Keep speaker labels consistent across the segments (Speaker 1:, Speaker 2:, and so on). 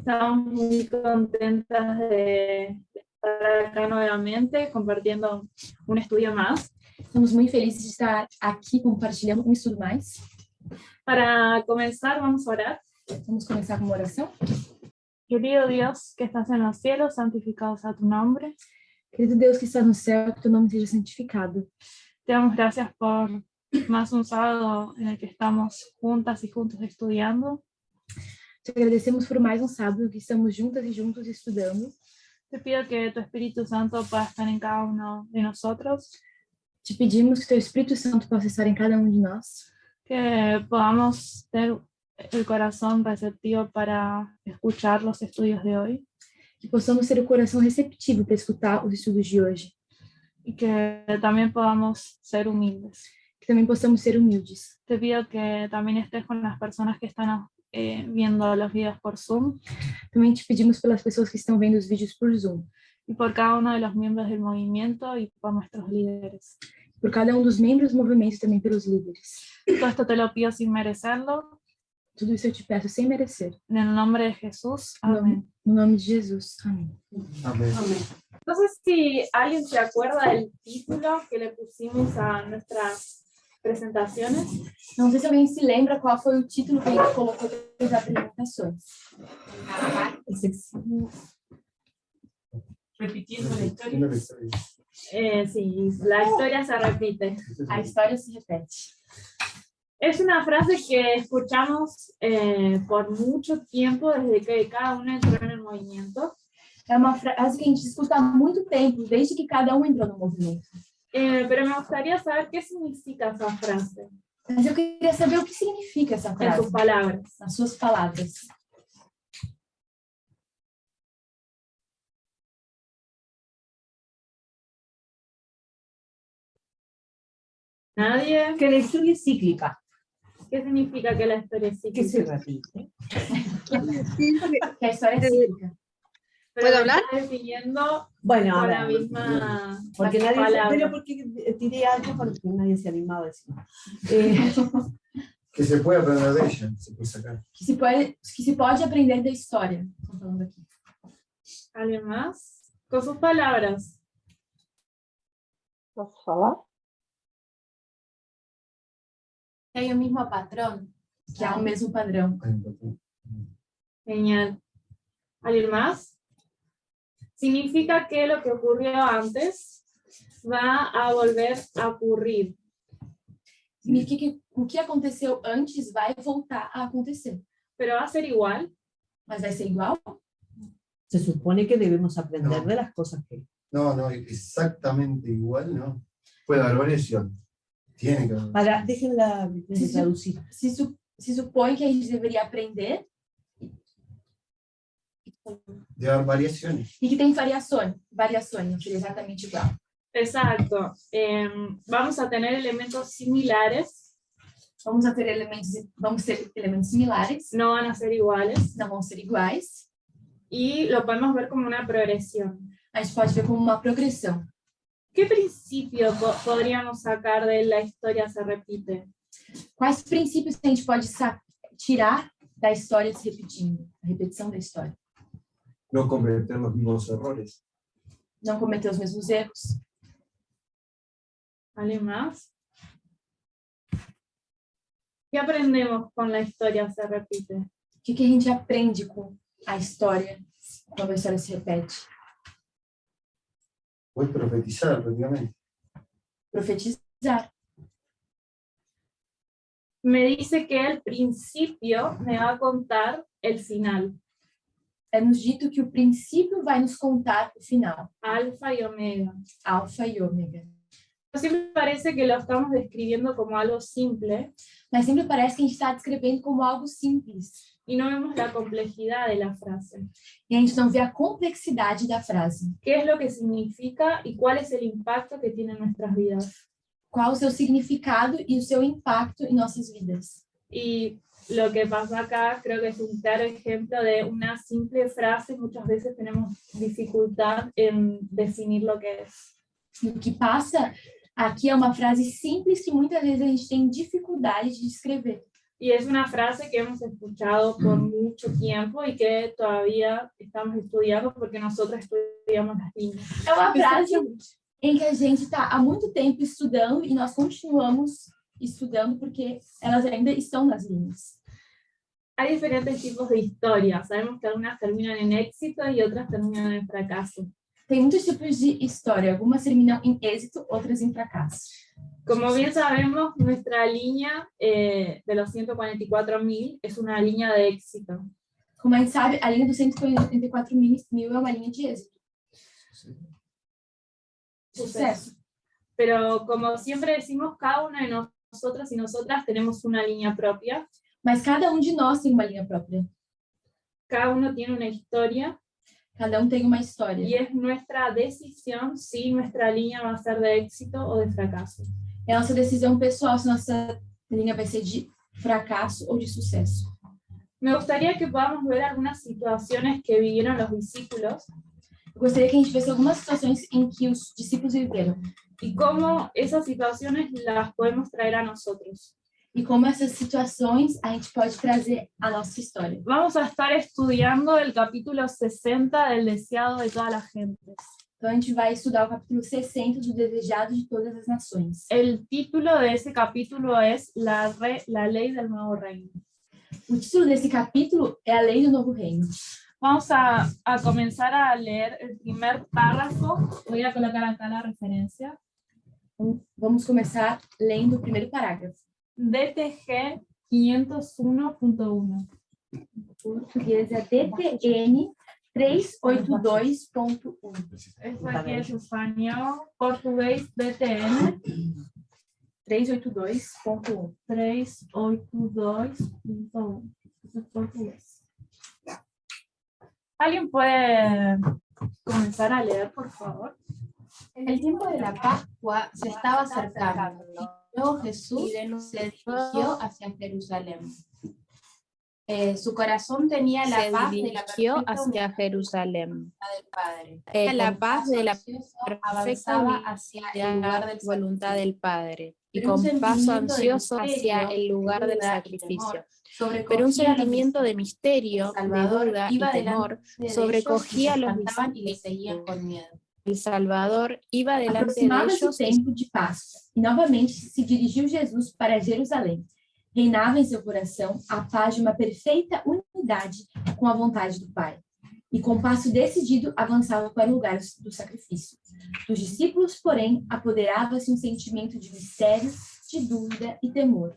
Speaker 1: Estamos muy contentas de estar acá nuevamente compartiendo un estudio más.
Speaker 2: Estamos muito felizes de estar aqui compartilhando um estudo mais.
Speaker 1: Para comenzar, vamos a orar.
Speaker 2: Vamos começar com uma oração.
Speaker 1: Querido Dios, que estás en los cielos, santificado sea tu nombre.
Speaker 2: Querido Deus que está no céu, que teu nome seja santificado.
Speaker 1: Te damos gracias por más un sábado en el que estamos juntas y juntos estudiando.
Speaker 2: Te agradecemos por mais um sábado que estamos juntas e juntos estudando.
Speaker 1: Te pido que tu Espíritu Santo pueda estar en cada uno de nosotros.
Speaker 2: Te pedimos que teu Espírito Santo possa estar em cada um de nós.
Speaker 1: Que podamos tener el corazón receptivo para escuchar los estudios de hoy.
Speaker 2: Que possamos ter o coração receptivo para escutar os estudos de hoje.
Speaker 1: Y que también podamos ser humildes.
Speaker 2: Que também possamos ser humildes.
Speaker 1: Te pido que también estés con las personas que están viendo los videos por Zoom.
Speaker 2: Também te pedimos pelas pessoas que estão vendo os vídeos por Zoom.
Speaker 1: Y por cada uno de los miembros del movimiento y por nuestros líderes.
Speaker 2: Por cada um dos membros do movimento e também pelos líderes.
Speaker 1: Todo esto te lo pido sin merecerlo.
Speaker 2: Tudo isso eu te peço sem merecer.
Speaker 1: En el nombre de Jesús. Amén.
Speaker 2: No nome de Jesus. Amém.
Speaker 3: Amén.
Speaker 1: Amén. No sé si alguien se acuerda del título que le pusimos a nuestras presentaciones.
Speaker 2: Não sei se alguém se lembra qual foi o título que a gente colocou nas apresentações.
Speaker 1: Repitiendo la historia. Sí, la historia se repite.
Speaker 2: A história se repete.
Speaker 1: Es una frase que escuchamos por mucho tiempo desde que cada uno entró en el movimiento.
Speaker 2: É uma frase que a gente escuta há muito tempo, desde que cada um entrou no movimento.
Speaker 1: Pero me gustaría saber qué significa esa frase.
Speaker 2: Mas eu queria saber o que significa essa
Speaker 1: En
Speaker 2: frase.
Speaker 1: tus palabras.
Speaker 2: Nas suas palavras.
Speaker 1: ¿Nadie?
Speaker 4: Que la historia es cíclica,
Speaker 1: ¿Qué significa que la historia es
Speaker 4: que se
Speaker 1: cíclica?
Speaker 4: repite.
Speaker 2: Que a história é cíclica.
Speaker 1: Pero
Speaker 5: ¿Puedo
Speaker 1: lo
Speaker 5: hablar?
Speaker 1: estás definiendo
Speaker 4: Bueno,
Speaker 1: con
Speaker 4: ahora,
Speaker 1: la misma
Speaker 4: porque nadie,
Speaker 1: palabra.
Speaker 4: pero porque tiré algo porque nadie se ha animado a decir.
Speaker 3: Que se puede aprender de ella, se puede sacar.
Speaker 2: Que se pode aprender da história. Estão falando aqui.
Speaker 1: ¿Alguien más? Con sus palabras.
Speaker 5: ¿Posso falar?
Speaker 2: Tem o mesmo patrão, que é o mesmo padrão.
Speaker 1: Genial. ¿Alguien más? Significa que lo que ocurrió antes va a volver a ocurrir.
Speaker 2: Significa que o que aconteceu antes vai voltar a acontecer.
Speaker 1: Pero va a ser igual.
Speaker 2: Mas vai ser igual?
Speaker 4: Se supone que debemos aprender
Speaker 3: No.
Speaker 4: de las cosas que...
Speaker 3: No, exactamente igual, ¿no? Puede haber variación. Tiene que haber.
Speaker 4: Para, déjenla
Speaker 2: Sí, sí.
Speaker 4: traducir.
Speaker 2: Se supõe que a gente deveria aprender
Speaker 3: Debe haber variaciones.
Speaker 2: e que tem variações, não seria exatamente igual.
Speaker 1: Exacto. Vamos a tener elementos similares.
Speaker 2: Vamos ter elementos similares,
Speaker 1: No van a ser iguales.
Speaker 2: não vão ser iguais.
Speaker 1: Y lo podemos ver como una progresión.
Speaker 2: A gente pode ver como uma progressão.
Speaker 1: ¿Qué principio podríamos sacar de la historia se repite?
Speaker 2: Quais princípios que a gente pode tirar da história se repetindo? A repetição da história.
Speaker 6: No cometer los mismos errores.
Speaker 2: Não cometer os mesmos erros.
Speaker 1: ¿Alguien más? ¿Qué aprendemos con la historia se repite?
Speaker 2: O que a gente aprende com a história, quando a história se repete?
Speaker 3: Puedes profetizar prácticamente.
Speaker 2: Profetizar.
Speaker 1: Me dice que el principio me va a contar el final.
Speaker 2: É nos dito que o princípio vai nos contar o final.
Speaker 1: Alfa y omega.
Speaker 2: Alfa e ômega.
Speaker 1: Siempre parece que lo estamos describiendo como algo simple
Speaker 2: Mas sempre parece que a gente está descrevendo como algo simples.
Speaker 1: y no vemos la complejidad de la frase.
Speaker 2: E a gente não vê a complexidade da frase.
Speaker 1: ¿Qué es lo que significa y cuál es el impacto que tiene en nuestras vidas?
Speaker 2: Qual o seu significado e o seu impacto em nossas vidas.
Speaker 1: Y lo que pasa acá creo que es un claro ejemplo de una simple frase. Muchas veces tenemos dificultad en definir lo que es.
Speaker 2: E o que passa aqui é uma frase simples que muitas vezes a gente tem dificuldade de descrever.
Speaker 1: Y es una frase que hemos escuchado por mucho tiempo y que todavía estamos estudiando porque nosotros estudiamos las líneas.
Speaker 2: É uma frase em que a gente está há muito tempo estudando e nós continuamos estudando porque elas ainda estão nas linhas.
Speaker 1: Hay diferentes tipos de historias. Sabemos que algunas terminan en éxito y otras terminan en fracaso.
Speaker 2: Tem muitos tipos de história, algumas terminam em êxito, outras em fracasso.
Speaker 1: Como bien sabemos, nuestra línea de los 144.000 es una línea de éxito.
Speaker 2: Como a gente sabe, a linha dos 184.000 é uma linha de êxito. Sucesso.
Speaker 1: Pero como siempre decimos, cada una de nosotros y nosotras tenemos una línea propia.
Speaker 2: Mas cada de nós tem uma linha própria.
Speaker 1: Cada uno tiene una historia.
Speaker 2: Cada tem uma história.
Speaker 1: Y es nuestra decisión si nuestra línea va a ser de éxito o de fracaso.
Speaker 2: É a nossa decisão pessoal se nossa linha vai ser de fracasso ou de sucesso.
Speaker 1: Me gustaría que podamos ver algunas situaciones que vivieron los discípulos.
Speaker 2: Eu gostaria que a gente visse algumas situações em que os discípulos viveram.
Speaker 1: Y cómo esas situaciones las podemos traer a nosotros.
Speaker 2: E como essas situações a gente pode trazer a nossa história.
Speaker 1: Vamos a estar estudiando el capítulo 60 del deseado de todas las gentes.
Speaker 2: Então a gente vai estudar o capítulo 60 do Desejado de Todas as Nações.
Speaker 1: El título de ese capítulo es La ley del nuevo reino.
Speaker 2: O título desse capítulo é a Lei do Novo Reino.
Speaker 1: Vamos a comenzar a leer el primer párrafo. Voy a colocar acá la referencia.
Speaker 2: Vamos começar lendo o primeiro parágrafo.
Speaker 1: DTG 501.1.
Speaker 2: Português é DTN 382.1.
Speaker 1: Esto aquí es español, portugués DTN
Speaker 2: 382.1.
Speaker 1: 382.1. Eso es portugués. ¿Alguien puede comenzar a leer, por favor?
Speaker 5: El tiempo de la Pascua se estaba acercando. Luego Jesús se dirigió hacia Jerusalén. Su corazón tenía la paz de la
Speaker 7: dirigió
Speaker 5: perfecta
Speaker 7: hacia Jerusalén.
Speaker 5: del Padre.
Speaker 7: La paz de la
Speaker 5: Avanzaba hacia el lugar del
Speaker 7: voluntad del Padre y
Speaker 5: Pero un
Speaker 7: con paso
Speaker 5: sentimiento de
Speaker 7: ansioso hacia
Speaker 5: misterio,
Speaker 7: el lugar
Speaker 5: de
Speaker 7: del
Speaker 5: duda y
Speaker 7: sacrificio.
Speaker 5: temor
Speaker 7: Pero un
Speaker 5: sobrecogía a los
Speaker 7: sentimiento de misterio, de
Speaker 5: Salvador
Speaker 7: duda y
Speaker 5: iba
Speaker 7: temor
Speaker 5: delante de
Speaker 7: sobrecogía a
Speaker 5: ellos y se
Speaker 7: los
Speaker 5: espantaban y le
Speaker 7: discípulos.
Speaker 5: seguían con miedo.
Speaker 7: El Salvador iba delante de
Speaker 2: Aproximava-se o
Speaker 7: ellos
Speaker 2: tempo de Páscoa e novamente se dirigiu Jesus para Jerusalém. Reinava em seu coração a paz de uma perfeita unidade com a vontade do Pai. E com passo decidido avançava para o lugar do sacrifício. Dos discípulos, porém, apoderava-se um sentimento de mistério, de dúvida e temor.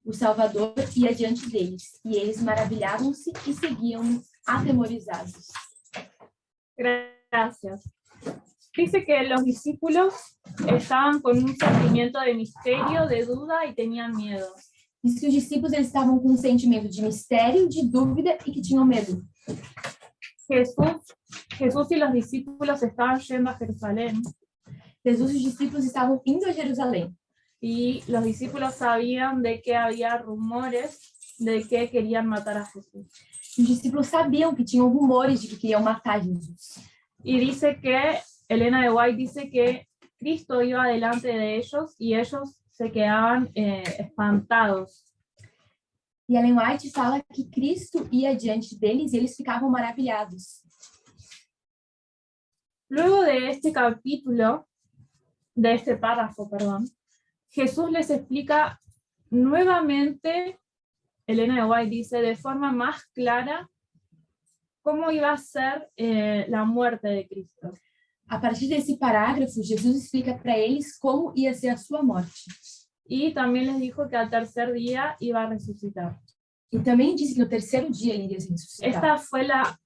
Speaker 2: O Salvador ia diante deles, e eles maravilhavam-se e seguiam-no atemorizados.
Speaker 1: Gracias. Dice que los discípulos estaban con un sentimiento de misterio, de duda y tenían miedo.
Speaker 2: Diz que os discípulos eles estavam com um sentimento de mistério, de dúvida e que tinham medo.
Speaker 1: Jesús y los discípulos estaban yendo a Jerusalén
Speaker 2: Jesus e os discípulos estavam indo a Jerusalém.
Speaker 1: y los discípulos sabían de que había rumores de que querían matar a Jesús.
Speaker 2: Os discípulos sabiam que tinham rumores de que queriam matar Jesus.
Speaker 1: Y dice que, Elena de White dice que Cristo iba delante de ellos y ellos se quedaban espantados.
Speaker 2: E Ellen White fala que Cristo ia diante deles e eles ficavam maravilhados.
Speaker 1: Luego de este capítulo, de este párrafo, perdón, Jesús les explica nuevamente, Elena de White dice, de forma más clara, cómo iba a ser la muerte de Cristo.
Speaker 2: A partir desse parágrafo, Jesus explica para eles como ia ser a sua morte.
Speaker 1: Y también les dijo que al tercer día iba a resucitar.
Speaker 2: E também disse que no terceiro dia ele iria se ressuscitar.
Speaker 1: Esta fue la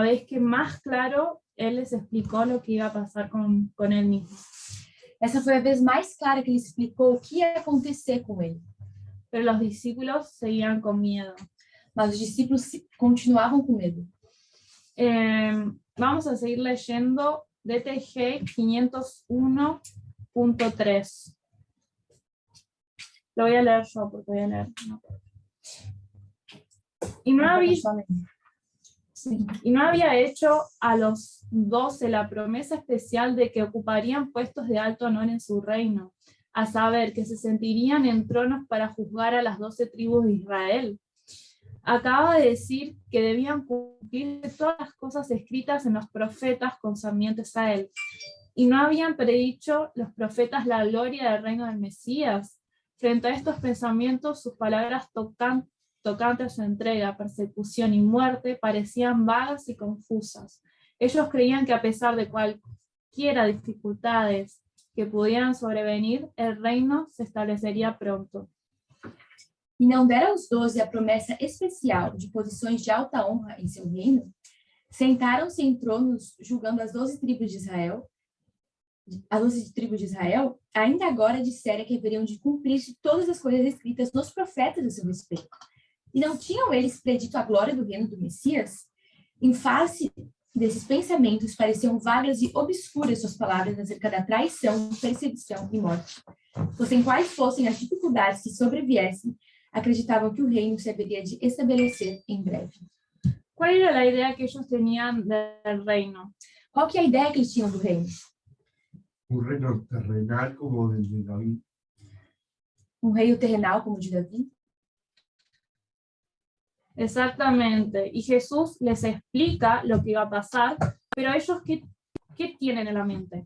Speaker 1: vez que más claro él les explicó lo que iba a pasar con él mismo.
Speaker 2: Essa foi a vez mais clara que ele explicou o que ia acontecer com ele.
Speaker 1: Pero los discípulos seguían con miedo.
Speaker 2: Mas os discípulos continuavam com medo.
Speaker 1: Vamos a seguir leyendo DTG 501.3. Lo voy a leer yo porque voy a leer. Y no había hecho a los 12 la promesa especial de que ocuparían puestos de alto honor en su reino, a saber, que se sentirían en tronos para juzgar a las 12 tribus de Israel. Acaba de decir que debían cumplir todas las cosas escritas en los profetas concernientes a él. ¿Y no habían predicho los profetas la gloria del reino del Mesías? Frente a estos pensamientos, sus palabras tocantes a su entrega, persecución y muerte parecían vagas y confusas. Ellos creían que a pesar de cualquiera dificultades que pudieran sobrevenir, el reino se establecería pronto.
Speaker 2: E não deram aos 12 a promessa especial de posições de alta honra em seu reino? Sentaram-se em tronos julgando as 12 tribos de Israel. As 12 tribos de Israel ainda agora disseram que haveriam de cumprir-se todas as coisas escritas nos profetas a seu respeito. E não tinham eles predito a glória do reino do Messias? Em face desses pensamentos, pareciam vagas e obscuras suas palavras acerca da traição, perseguição e morte. Fossem quais fossem as dificuldades que sobreviessem, acreditavam que o reino se haveria de estabelecer em breve.
Speaker 1: ¿Cuál era la idea que ellos tenían del reino?
Speaker 2: Qual que é a ideia que eles tinham do reino?
Speaker 3: Un reino terrenal como el de David.
Speaker 2: Um reino terrenal como o de Davi?
Speaker 1: Exactamente. Y Jesús les explica lo que iba a pasar, pero ellos, ¿qué tienen en la mente?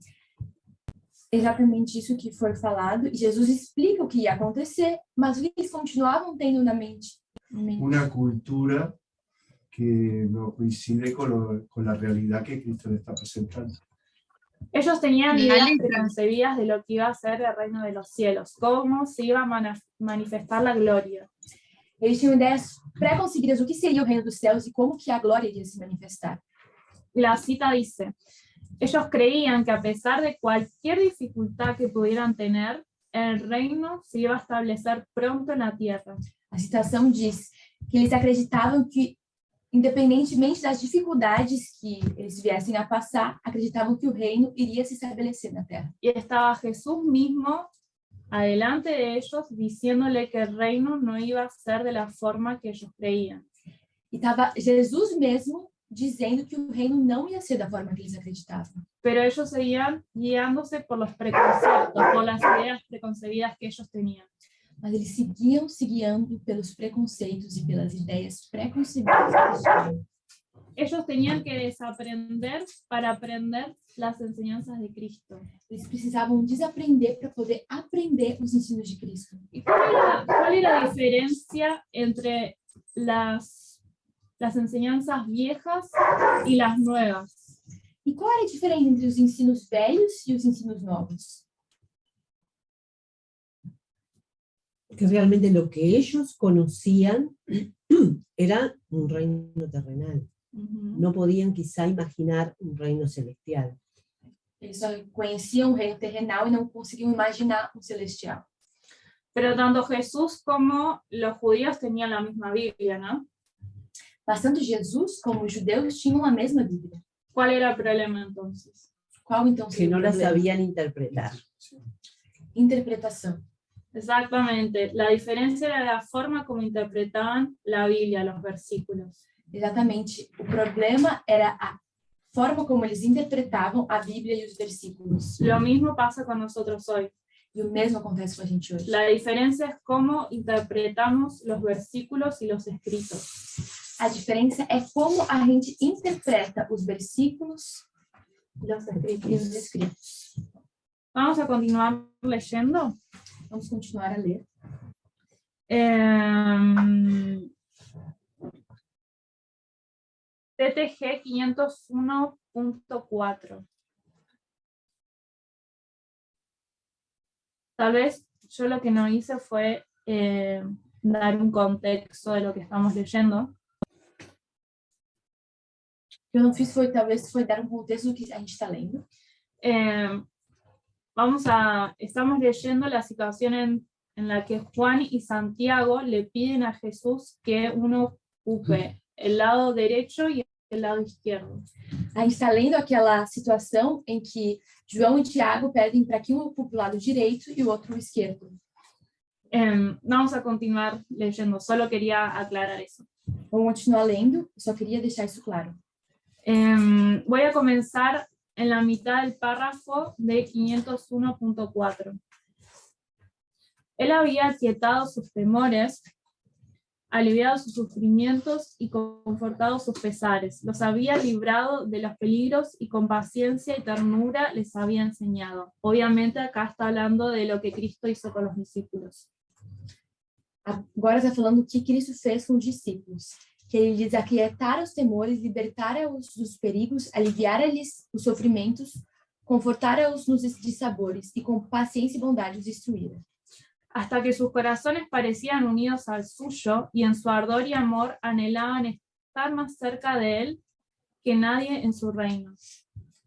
Speaker 2: Exatamente isso que foi falado. E Jesus explica o que ia acontecer, mas o que eles continuavam tendo na mente?
Speaker 3: Una cultura que no coincide con la realidad que Cristo le está presentando.
Speaker 1: Ellos tenían ideas preconcebidas de lo que iba a ser el reino de los cielos, cómo se iba a manifestar la gloria.
Speaker 2: Eles tinham ideias pré-concebidas do que seria o reino dos céus e como que a glória iria se manifestar.
Speaker 1: La cita dice, ellos creían que a pesar de cualquier dificultad que pudieran tener, el reino se iba a establecer pronto en la tierra.
Speaker 2: A citação diz que eles acreditavam que, independentemente das dificuldades que eles viessem a passar, acreditavam que o reino iria se estabelecer na terra.
Speaker 1: Y estaba Jesús mismo adelante de ellos diciéndole que el reino no iba a ser de la forma que ellos creían.
Speaker 2: E estava Jesus mesmo dizendo que o reino não ia ser da forma que eles acreditavam.
Speaker 1: Pero ellos seguían guiándose por los preconceptos, por las ideas preconcebidas que ellos tenían.
Speaker 2: Mas eles seguiam se guiando pelos preconceitos e pelas ideias pré-concebidas que eles tinham.
Speaker 1: Ellos tenían que desaprender para aprender las enseñanzas de Cristo.
Speaker 2: Eles precisavam desaprender para poder aprender os ensinos de Cristo.
Speaker 1: ¿Y cuál era la diferencia entre las enseñanzas viejas y las nuevas?
Speaker 2: E qual era a diferença entre os ensinos velhos e os ensinos novos?
Speaker 4: Que realmente lo que ellos conocían era un reino terrenal. No podían quizá imaginar un reino celestial.
Speaker 2: Eles só conheciam o reino terrenal e não conseguiam imaginar um celestial.
Speaker 1: Pero tanto Jesús como los judíos tenían la misma Biblia, ¿no?
Speaker 2: Mas tanto Jesus como os judeus tinham a mesma Bíblia.
Speaker 1: ¿Cuál era el problema entonces?
Speaker 2: Qual então
Speaker 4: Que
Speaker 2: seria
Speaker 4: no
Speaker 2: o
Speaker 4: la
Speaker 2: problema?
Speaker 4: sabían interpretar.
Speaker 2: Interpretação.
Speaker 1: Exactamente, la diferencia era la forma como interpretaban la Biblia, los versículos.
Speaker 2: Exatamente. O problema era a forma como eles interpretavam a Bíblia e os versículos.
Speaker 1: Lo mismo pasa con nosotros hoy.
Speaker 2: E o mesmo acontece com a gente hoje.
Speaker 1: La diferencia es cómo interpretamos los versículos y los escritos.
Speaker 2: A diferença é como a gente interpreta os versículos
Speaker 1: Los
Speaker 2: e
Speaker 1: escritos.
Speaker 2: os escritos.
Speaker 1: Vamos a continuar leyendo.
Speaker 2: Vamos continuar a ler.
Speaker 1: TTG 501.4. Tal vez yo lo que no hice fue dar un contexto de lo que estamos leyendo.
Speaker 2: O que eu não fiz foi, talvez, foi dar um contexto do que a gente está lendo.
Speaker 1: Estamos leyendo la situación en la que Juan y Santiago le piden a Jesús que uno ocupe el lado derecho y el lado izquierdo.
Speaker 2: A gente está lendo aquela situação em que João e Tiago pedem para que um ocupe o lado direito e o outro o esquerdo.
Speaker 1: Vamos a continuar leyendo, solo quería aclarar eso.
Speaker 2: Vamos continuar lendo, eu só queria deixar isso claro.
Speaker 1: Voy a comenzar en la mitad del párrafo de 501.4. Él había aquietado sus temores, aliviado sus sufrimientos y confortado sus pesares. Los había librado de los peligros y con paciencia y ternura les había enseñado. Obviamente acá está hablando de lo que Cristo hizo con los discípulos.
Speaker 2: Agora está falando o que Cristo fez com os discípulos. Que ele diz aquietar os temores, libertar-os dos perigos, aliviar-lhes os sofrimentos, confortar-os nos dissabores e com paciência e bondade os instruíra.
Speaker 1: Hasta que sus corazones parecían unidos al suyo y en su ardor y amor anhelaban estar más cerca de él que nadie en su reino.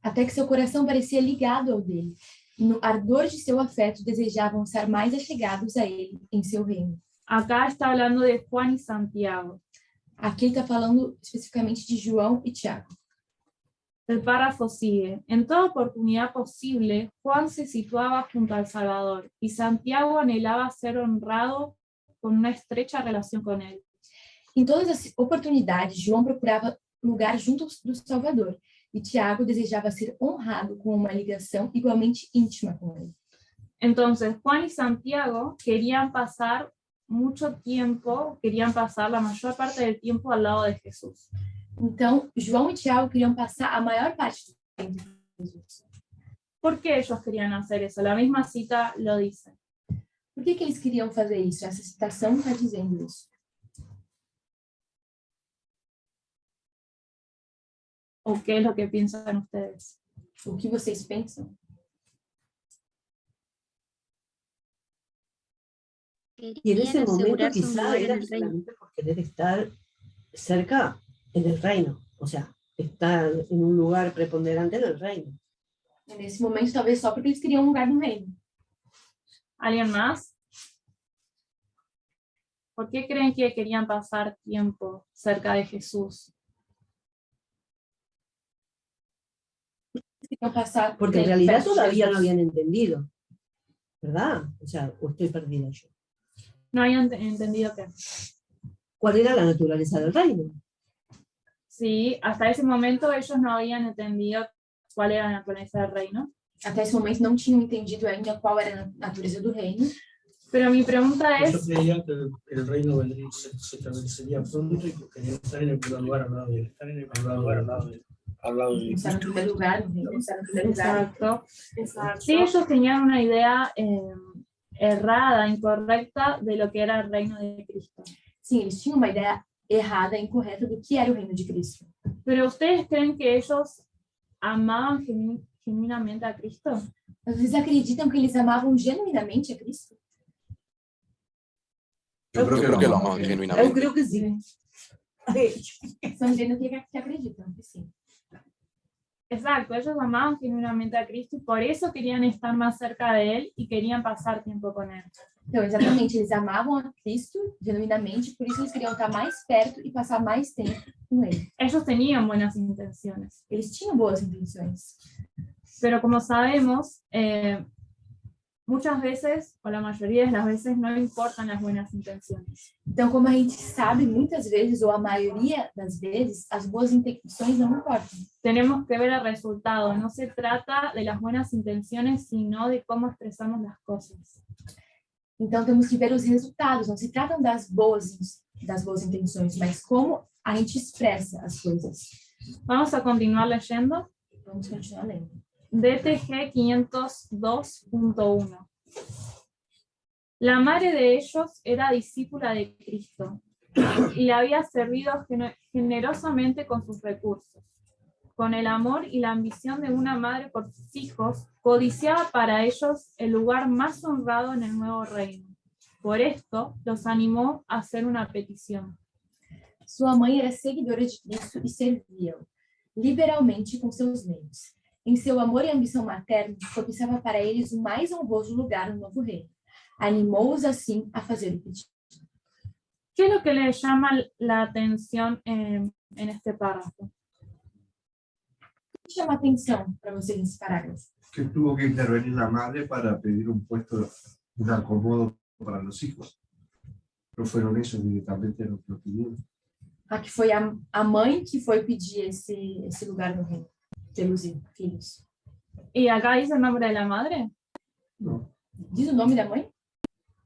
Speaker 2: Até que seu coração parecia ligado ao dele. E no ardor de seu afeto desejavam estar mais achegados a ele em seu reino.
Speaker 1: Acá está hablando de Juan y Santiago.
Speaker 2: Aqui ele está falando especificamente de João e Tiago.
Speaker 1: El párrafo sigue. En toda oportunidad posible, Juan se situaba junto al Salvador y Santiago anhelaba ser honrado con una estrecha relación con él.
Speaker 2: Em todas as oportunidades, João procurava lugar junto do Salvador e Tiago desejava ser honrado com uma ligação igualmente íntima com ele.
Speaker 1: Entonces, Juan y Santiago querían pasar mucho tiempo, querían pasar la mayor parte del tiempo al lado de Jesús.
Speaker 2: Então, João e Tiago queriam passar a maior parte do tempo com Jesus.
Speaker 1: ¿Por qué ellos querían hacer eso? La misma cita lo dice.
Speaker 2: Por que eles queriam fazer isso? Essa citação está dizendo isso.
Speaker 1: ¿O qué es lo que piensan ustedes?
Speaker 2: O que vocês pensam?
Speaker 4: Y en ese momento quizá era solamente por querer estar cerca en el reino, o sea, estar en un lugar preponderante en el reino.
Speaker 2: Nesse momento, talvez só porque eles queriam um lugar no reino.
Speaker 1: ¿Alguien más? ¿Por qué creen que querían pasar tiempo cerca de Jesús?
Speaker 2: Queriam passar
Speaker 4: Porque en
Speaker 2: tempo
Speaker 4: realidad
Speaker 2: perto de
Speaker 4: todavía no
Speaker 2: Jesus.
Speaker 4: habían entendido, ¿verdad? O sea, o estoy perdida yo.
Speaker 1: No habían entendido que
Speaker 4: ¿Cuál era la naturaleza del reino?
Speaker 1: sí, hasta ese momento ellos no habían entendido cuál era la naturaleza del reino.
Speaker 2: Até esse momento não tinham entendido ainda qual era a natureza do reino.
Speaker 1: Pero mi pregunta
Speaker 8: Yo
Speaker 1: es,
Speaker 8: creía que el reino vendría, se establecería pronto y que querían estar en el primer lugar al lado de él. Estar en el primer lugar al lado de
Speaker 2: Estar no primeiro lugar, no reino, estar no primeiro lugar.
Speaker 1: exacto, sí, ellos tenían una idea errada, incorrecta de lo que era el reino de Cristo.
Speaker 2: Sim, eles tinham uma ideia errada, incorreta do que era o reino de Cristo.
Speaker 1: Pero ¿ustedes creen que ellos amaban genuinamente a Cristo?
Speaker 2: Vocês acreditam que eles amavam genuinamente a Cristo?
Speaker 9: Yo creo que lo amaban
Speaker 4: Yo
Speaker 9: genuinamente.
Speaker 4: creo que sí.
Speaker 2: Estão dizendo que acreditam, que sim.
Speaker 1: Exacto, ellos amaban genuinamente a Cristo y por eso querían estar más cerca de Él y querían pasar tiempo con Él.
Speaker 2: Então, exatamente, eles amavam a Cristo genuinamente, por isso eles queriam estar mais perto e passar mais tempo com ele.
Speaker 1: Ellos tenían buenas intenciones,
Speaker 2: Eles tinham boas intenções.
Speaker 1: pero como sabemos, muchas veces, o la mayoría de las veces, no importan las buenas intenciones.
Speaker 2: Então, como a gente sabe, muitas vezes, ou a maioria das vezes, as boas intenções não importam.
Speaker 1: Tenemos que ver el resultado, no se trata de las buenas intenciones, sino de cómo expresamos las cosas.
Speaker 2: Então, temos que ver os resultados. Não se tratam das boas intenções, mas como a gente expressa as coisas.
Speaker 1: Vamos a continuar leyendo.
Speaker 2: Vamos continuar lendo.
Speaker 1: DTG 502.1. La madre de ellos era discípula de Cristo y le había servido generosamente con sus recursos. Con el amor y la ambición de una madre por sus hijos, codiciaba para ellos el lugar más honrado en el nuevo reino. Por esto, los animó a hacer una petición.
Speaker 2: Sua mãe era seguidora de Cristo e servia-o liberalmente com seus meios. Em seu amor e ambição materna, codiciava para eles o mais honroso lugar no novo reino. Animou-os assim a fazer o pedido.
Speaker 1: ¿Qué es lo que le llama la atención en este párrafo?
Speaker 2: O que chama a atenção para vocês nesse parágrafo?
Speaker 3: Que tuvo que intervenir la madre para pedir un puesto, un acomodo para los hijos. No fueron ellos directamente los que lo pidieron.
Speaker 2: Que foi a mãe que foi pedir esse lugar no reino, pelos filhos.
Speaker 1: ¿Y acá dice el nombre de la madre?
Speaker 3: No,
Speaker 2: Diz o nome da mãe?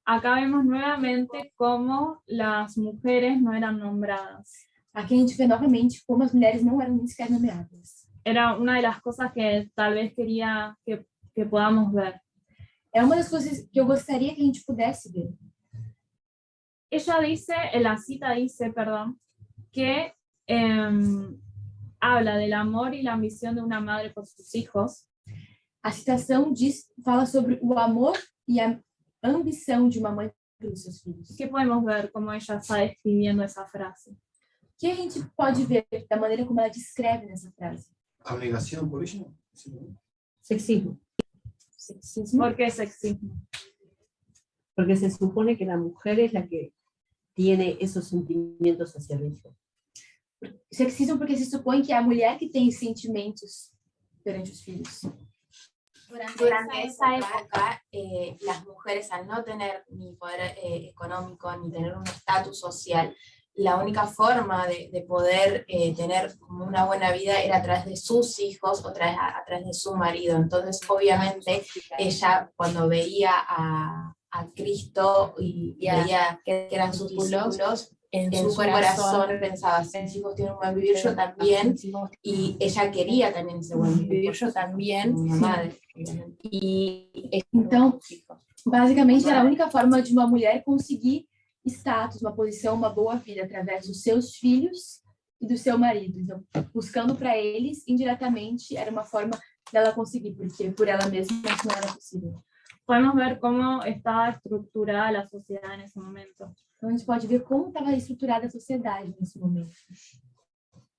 Speaker 1: acá vemos nuevamente cómo las mujeres no eran nombradas.
Speaker 2: Aqui a gente vê novamente como as mulheres não eram nem sequer nomeadas.
Speaker 1: Era una de las cosas que tal vez quería que podamos ver.
Speaker 2: É uma das coisas que eu gostaria que a gente pudesse ver.
Speaker 1: Ella dice, en la cita dice, perdón, que habla del amor y la ambición de una madre por sus hijos.
Speaker 2: A citação fala sobre o amor e a ambição de uma mãe pelos seus filhos.
Speaker 1: ¿Qué podemos ver cómo ella está describiendo esa frase?
Speaker 2: O que a gente pode ver da maneira como ela descreve nessa frase?
Speaker 3: Abnegación por ella. Sí.
Speaker 4: Sexismo.
Speaker 2: Sexismo.
Speaker 1: ¿Por qué sexismo?
Speaker 4: Porque se supone que la mujer es la que tiene esos sentimientos hacia el hijo.
Speaker 2: Sexismo porque se supõe que é a mulher que tem sentimentos perante os filhos.
Speaker 5: Durante esa época, las mujeres, al no tener ni poder económico ni tener un estatus social, la única forma de poder tener como una buena vida era a través de sus hijos o a través de su marido. Entonces, obviamente, ella cuando veía a Cristo y veía que eran sus discípulos, en su corazón pensaba, si mis hijos tienen un buen vivir, yo también, y ella quería también ese buen vivir, yo también, una madre.
Speaker 2: Então, basicamente, era a única forma de uma mulher conseguir status, uma posição, uma boa vida através dos seus filhos e do seu marido. Então, buscando para eles, indiretamente, era uma forma dela conseguir, porque por ela mesma isso não era possível.
Speaker 1: Podemos ver cómo estaba estructurada la sociedad en ese momento.
Speaker 2: Então, a gente pode ver como estava estruturada a sociedade nesse momento.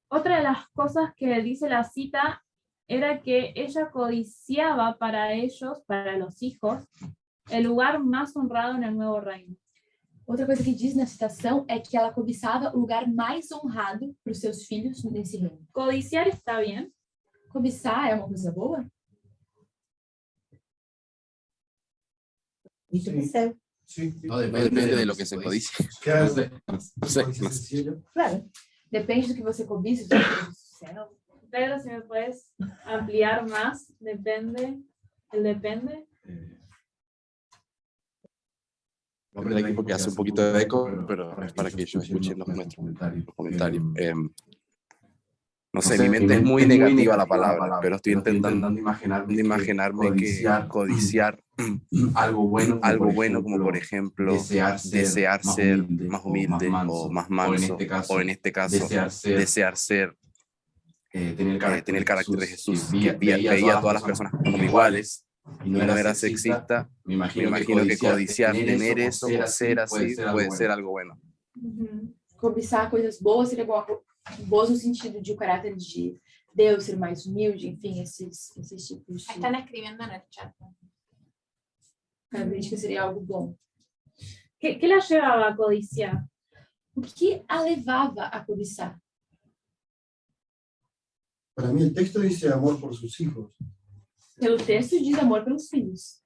Speaker 1: Otra de las cosas que dice la cita era que ella codiciaba para ellos, para los hijos, el lugar más honrado en el nuevo reino.
Speaker 2: Outra coisa que diz na citação é que ela cobiçava o lugar mais honrado para os seus filhos nesse reino.
Speaker 1: ¿Codiciar está bien?
Speaker 2: Cobiçar é uma coisa boa?
Speaker 4: Dice que ser.
Speaker 3: Sí.
Speaker 9: No, depende de lo que se codicie.
Speaker 3: Claro.
Speaker 9: No sé,
Speaker 3: Codicia sencillo.
Speaker 2: Claro. Depende do que você cobiça, do céu.
Speaker 1: Pedro, si me puedes ampliar más, depende, el depende.
Speaker 9: Nombre del equipo que hace un poquito de eco, pero es para que ellos escuchen nuestros comentarios. No sé, mi mente es muy negativa a la palabra, pero estoy intentando imaginarme que codiciar algo bueno, como por ejemplo desear ser más humilde o más manso, o en este caso desear ser, tener el carácter de Jesús, que veía a todas las personas como iguales y no era sexista. Me imagino que codiciar, tener eso, ser así, puede ser algo bueno.
Speaker 2: Cobiçar coisas boas seria boas no sentido de o caráter de Deus ser mais humilde, enfim, esses tipos de
Speaker 5: Están escribiendo en el chat.
Speaker 2: características seria algo bom.
Speaker 1: ¿Qué la llevaba a codiciar?
Speaker 2: O que a levava a cobiçar?
Speaker 3: Para mí el texto dice amor por sus hijos.
Speaker 2: Pelo texto diz amor pelos filhos.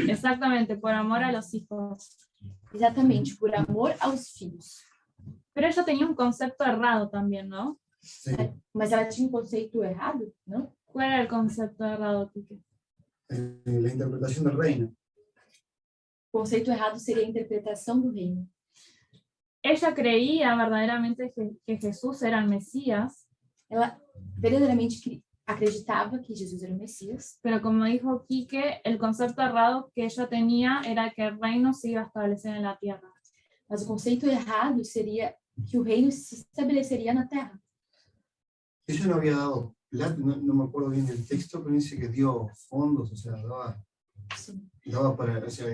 Speaker 1: Exactamente, por amor a los hijos.
Speaker 2: Exatamente, por amor aos filhos.
Speaker 1: Pero ella tenía un concepto errado también, ¿no?
Speaker 3: Sí.
Speaker 2: Mas ela tinha um conceito errado, não?
Speaker 1: ¿Cuál era el concepto errado, Quique?
Speaker 3: La interpretación del reino.
Speaker 2: O conceito errado seria a interpretação do reino.
Speaker 1: Ella creía verdaderamente que Jesús era el Mesías,
Speaker 2: Ela verdadeiramente acreditava que Jesus era o Messias,
Speaker 1: pero como dijo Quique, el concepto errado que ella tenía era que el reino se iba a establecer en la tierra.
Speaker 2: mas o conceito errado seria que o reino se estabeleceria na terra.
Speaker 3: Ella no había dado plata, no me acuerdo bien del texto, pero dice que dio fondos, o sea, daba para, o sea,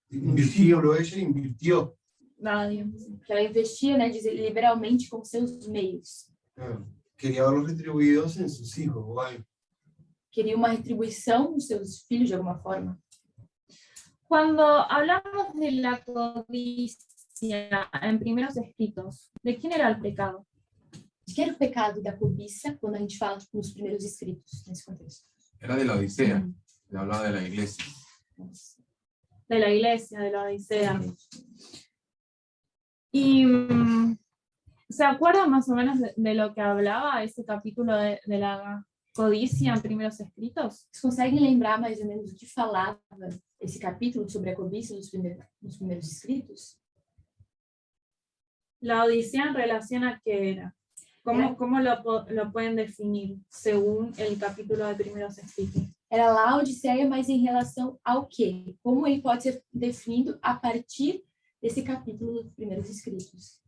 Speaker 3: invirtió, ella invirtió.
Speaker 2: Que ela investia, né, diz, liberalmente com seus meios.
Speaker 3: Claro. Quería verlos retribuidos en sus hijos, o algo.
Speaker 2: Queria uma retribuição nos seus filhos de alguma forma.
Speaker 1: Cuando hablamos de la codicia en primeros escritos, ¿de quién era el pecado?
Speaker 2: De que era o pecado da cobiça quando a gente fala nos primeiros escritos, nesse contexto?
Speaker 9: Era de la Odisea, le hablaba de la iglesia.
Speaker 1: De la iglesia, de la Odisea. Y ¿se acuerdan más o menos de lo que hablaba ese capítulo de la codicia en Primeros Escritos?
Speaker 2: Vocês conseguem lembrar mais ou menos o que falava esse capítulo sobre a cobiça nos primeiros escritos?
Speaker 1: La Odisea en relación a qué era. ¿Cómo lo pueden definir según el capítulo de Primeros Escritos?
Speaker 2: Era lá a Odisseia, mas em relação ao quê? Como ele pode ser definido a partir desse capítulo dos primeiros escritos?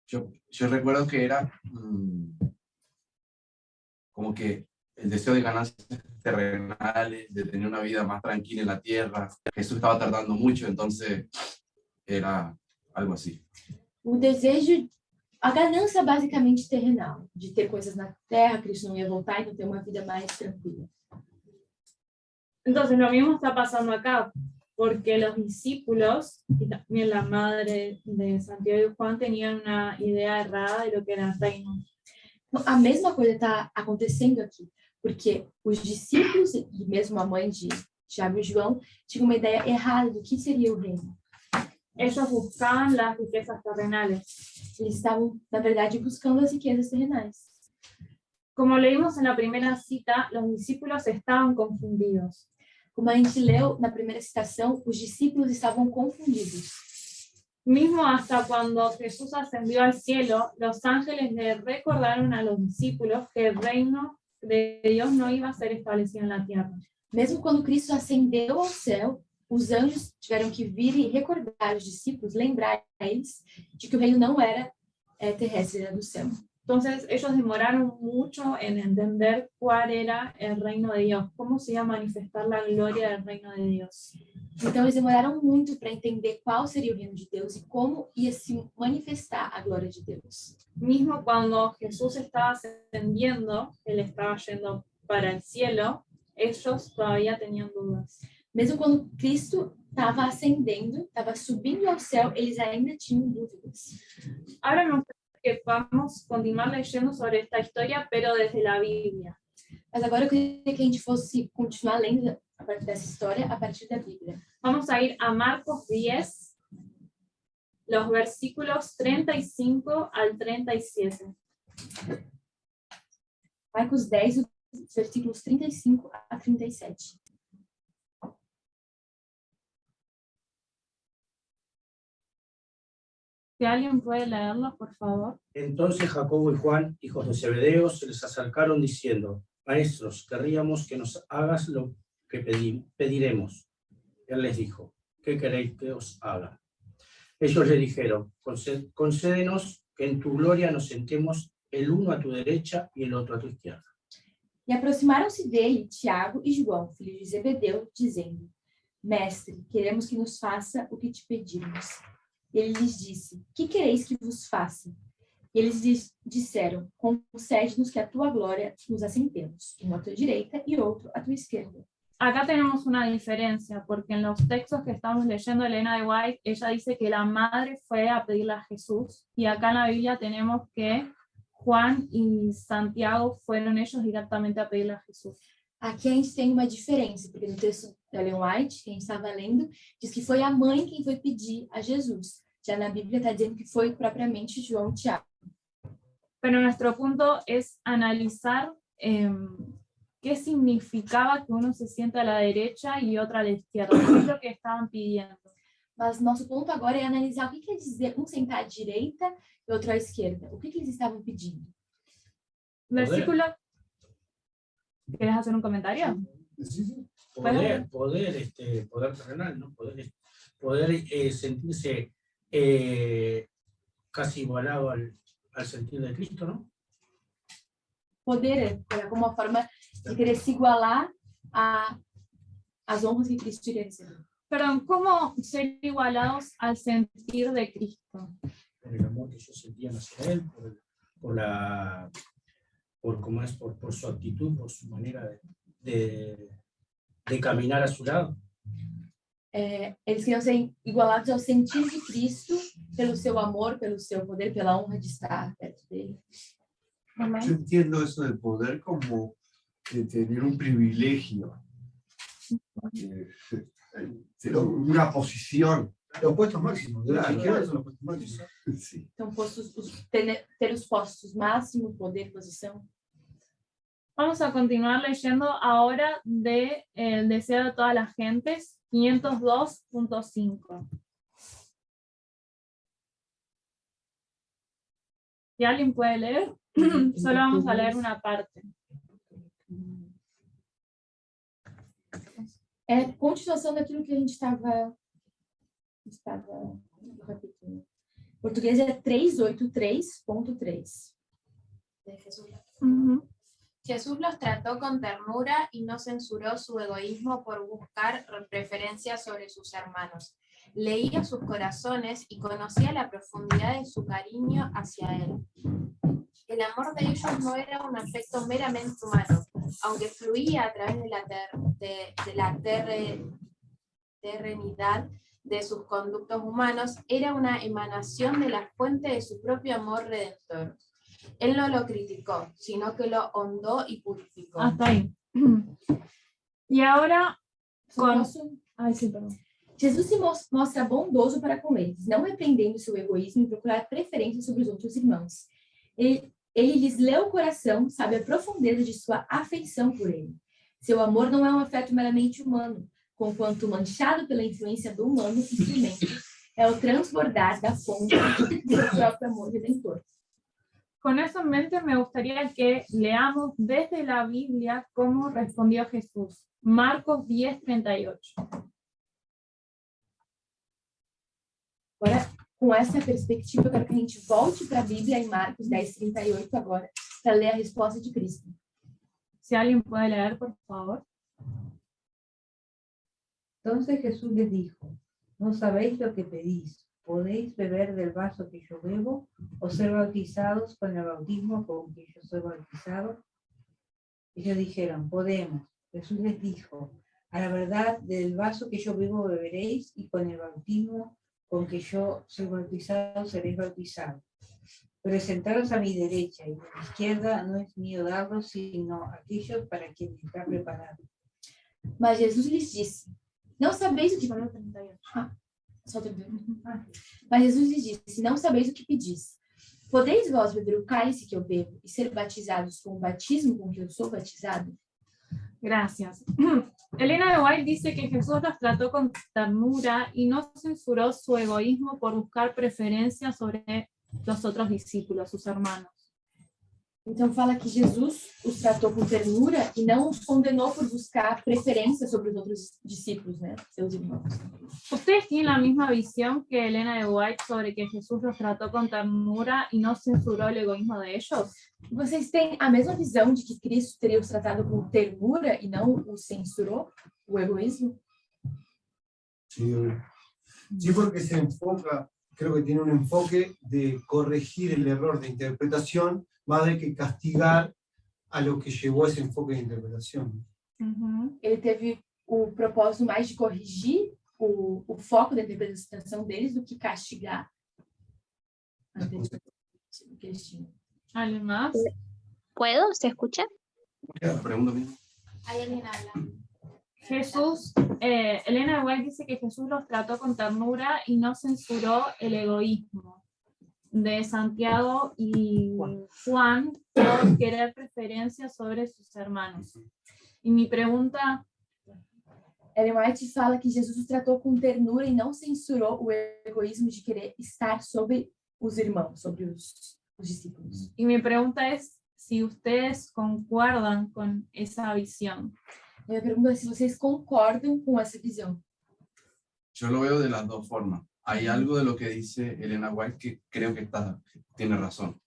Speaker 9: Yo recuerdo que era como que el deseo de ganancias terrenales, de tener una vida más tranquila en la tierra. Jesús estaba tardando mucho, entonces era algo así.
Speaker 2: O desejo, a ganância basicamente terrenal, de ter coisas na terra, Cristo não ia voltar, então ter uma vida mais tranquila.
Speaker 1: Entonces lo mismo está pasando acá, porque los discípulos y también la madre de Santiago y Juan tenían una idea errada de lo que era el reino.
Speaker 2: A mesma coisa está acontecendo aqui, porque os discípulos e mesmo a mãe de Tiago e João tinham uma ideia errada do que seria o reino.
Speaker 1: Ellos buscaban las riquezas terrenales.
Speaker 2: Eles estavam, na verdade, buscando as riquezas terrenais.
Speaker 1: Como leímos en la primera cita, los discípulos estaban confundidos.
Speaker 2: Como a gente leu na primeira citação, os discípulos estavam confundidos.
Speaker 1: Mismo hasta cuando Jesús ascendió al cielo, los ángeles le recordaron a los discípulos que el reino de Dios no iba a ser establecido en la tierra.
Speaker 2: Mesmo quando Cristo ascendeu ao céu, os anjos tiveram que vir e recordar os discípulos, lembrar eles de que o reino não era terrestre, era do céu.
Speaker 1: Entonces ellos demoraron mucho en entender cuál era el reino de Dios, cómo se iba a manifestar la gloria del reino de Dios.
Speaker 2: Então eles demoraram muito para entender qual seria o reino de Deus e como ia se manifestar a glória de Deus.
Speaker 1: Mismo cuando Jesús estaba ascendiendo, él estaba yendo para el cielo, ellos todavía tenían dudas.
Speaker 2: Mesmo quando Cristo estava ascendendo, estava subindo ao céu, eles ainda tinham dúvidas.
Speaker 1: Ahora me gustaría que podamos continuar leyendo sobre esta historia, pero desde la Biblia.
Speaker 2: Mas agora eu queria que a gente fosse continuar lendo a partir dessa história, a partir da Bíblia.
Speaker 1: Vamos a ir a Marcos 10, los versículos 35 al 37.
Speaker 2: Marcos 10, versículos 35 a 37.
Speaker 1: Si alguien puede leerlo, por favor.
Speaker 8: Entonces Jacobo y Juan, hijos de Zebedeo, se les acercaron diciendo: Maestros, querríamos que nos hagas lo que pediremos. Él les dijo: ¿Qué queréis que os haga? Ellos le dijeron: concédenos que en tu gloria nos sentemos el uno a tu derecha y el otro a tu izquierda.
Speaker 2: E aproximaram-se dele Tiago e João, filhos de Zebedeu, dizendo: Mestre, queremos que nos faça o que te pedimos. E ele lhes disse: Que quereis que vos faça? E eles lhes disseram: Concede-nos que a tua glória nos assentemos, um à tua direita e outro à tua esquerda.
Speaker 1: Acá tenemos una diferencia, porque en los textos que estamos leyendo Elena de White, ella dice que la madre fue a pedirle a Jesús, y acá en la Biblia tenemos que Juan y Santiago fueron ellos directamente a pedirle a Jesús.
Speaker 2: Aqui a gente tem uma diferença, porque no texto da Ellen White, que a gente estava lendo, diz que foi a mãe quem foi pedir a Jesus. Já na Bíblia está dizendo que foi propriamente João e Tiago.
Speaker 1: Pero nuestro punto es analizar qué significaba que uno se sienta a la derecha y otro a la izquierda. ¿Qué es lo que estaban pidiendo?
Speaker 2: Mas nosso ponto agora é analisar o que quer dizer um sentar à direita e outro à esquerda. O que eles estavam pedindo?
Speaker 1: Versículo... ¿Quieres hacer un comentario?
Speaker 3: Sí.
Speaker 8: Poder terrenal, ¿no? Poder sentirse casi igualado al sentir de Cristo, ¿no?
Speaker 2: Poder era como uma forma de querer se igualar às honras que Cristo iria receber.
Speaker 1: Perdón, ¿cómo ser igualados al sentir de Cristo?
Speaker 8: Por el amor que ellos sentían hacia Él, por su actitud, por su manera de caminar a su lado.
Speaker 2: Eles queriam ser igualados ao sentir de Cristo pelo seu amor, pelo seu poder, pela honra de estar perto dele.
Speaker 3: Yo entiendo eso del poder como de tener un privilegio, una posición. Los puestos máximos, de la izquierda son los puestos máximos. Sí.
Speaker 2: Então, ter os postos máximo, poder, posição.
Speaker 1: Vamos a continuar leyendo ahora de El deseo de todas las gentes, 502.5. Si alguien puede leer, solo vamos a leer una parte.
Speaker 2: É continuação daquilo que a gente estava repetindo. Português é 383.3.
Speaker 5: De Jesús.
Speaker 1: Ujú.
Speaker 5: Jesús los trató con ternura y no censuró su egoísmo por buscar preferencias sobre sus hermanos. Leía sus corazones y conocía la profundidad de su cariño hacia él. El amor de ellos no era un afecto meramente humano, aunque fluía a través de la terrenidad de sus conductos humanos, era una emanación de la fuente de su propio amor redentor. Él no lo criticó, sino que lo hondó y purificó.
Speaker 1: Hasta ahí. Y ahora, con...
Speaker 2: Posso?
Speaker 1: Ay, sí, perdón.
Speaker 2: Jesus se mostra bondoso para com eles, não repreendendo seu egoísmo e procurar preferência sobre os outros irmãos. Ele lhes leu o coração, sabe a profundeza de sua afeição por ele. Seu amor não é um afeto meramente humano, conquanto manchado pela influência do humano instrumento, é o transbordar da fonte do seu próprio amor redentor.
Speaker 1: Con eso en mente me gustaría que leamos desde la Biblia cómo respondió Jesús. Marcos 10:38.
Speaker 2: Agora, com essa perspectiva, eu quero que a gente volte para a Bíblia em Marcos 10:38 agora, para ler a resposta de Cristo.
Speaker 1: Si alguien puede leer, por favor.
Speaker 10: Entonces Jesús les dijo, no sabéis lo que pedís, ¿podéis beber del vaso que yo bebo o ser bautizados con el bautismo con que yo soy bautizado? Ellos dijeron, podemos. Jesús les dijo, a la verdad del vaso que yo bebo beberéis y con el bautismo con que yo soy bautizado seréis bautizados. Pero sentaros a mi derecha y a mi izquierda no es mío darlo, sino aquellos para quienes está preparado.
Speaker 2: Mas Jesus lhes disse, não sabeis o que... Mas Jesus lhes disse, não sabeis o que pedis. Podeis vós beber o cálice que eu bebo e ser batizados com o batismo com que eu sou batizado?
Speaker 1: Gracias. Elena de White dice que Jesús los trató con ternura y no censuró su egoísmo por buscar preferencia sobre los otros discípulos, sus hermanos.
Speaker 2: Então fala que Jesus os tratou com ternura e não os condenou por buscar preferência sobre os outros discípulos, né, seus irmãos.
Speaker 1: ¿Ustedes tienen la misma visión que Elena de White sobre que Jesús los trató con ternura y no censuró el egoísmo de ellos?
Speaker 2: Vocês têm a mesma visão de que Cristo teria os tratado com ternura e não os censurou, o egoísmo?
Speaker 3: Sí, sí, porque se enfoca, creo que tiene un enfoque de corregir el error de interpretación más de que castigar a lo que llevó a ese enfoque de interpretación.
Speaker 1: Uhum.
Speaker 2: Ele teve o propósito mais de corrigir o foco da interpretação deles do que castigar a interpretação que eles tinham.
Speaker 1: ¿Alguien más?
Speaker 7: ¿Puedo? ¿Se escucha?
Speaker 9: Pregunta mía.
Speaker 5: Ahí alguien habla.
Speaker 1: Jesús, Elena de White dice que Jesús los trató con ternura y no censuró el egoísmo de Santiago y Juan por querer preferencia sobre sus hermanos. Y mi pregunta...
Speaker 2: Ellen White fala que Jesus os tratou com ternura e não censurou o egoísmo de querer estar sobre os irmãos, sobre os discípulos.
Speaker 1: Y mi pregunta es si ustedes concuerdan con esa visión.
Speaker 2: Minha pergunta é se vocês concordam com essa visão.
Speaker 9: Yo lo veo de las dos formas. Hay algo de lo que dice Elena White que creo que tiene razón.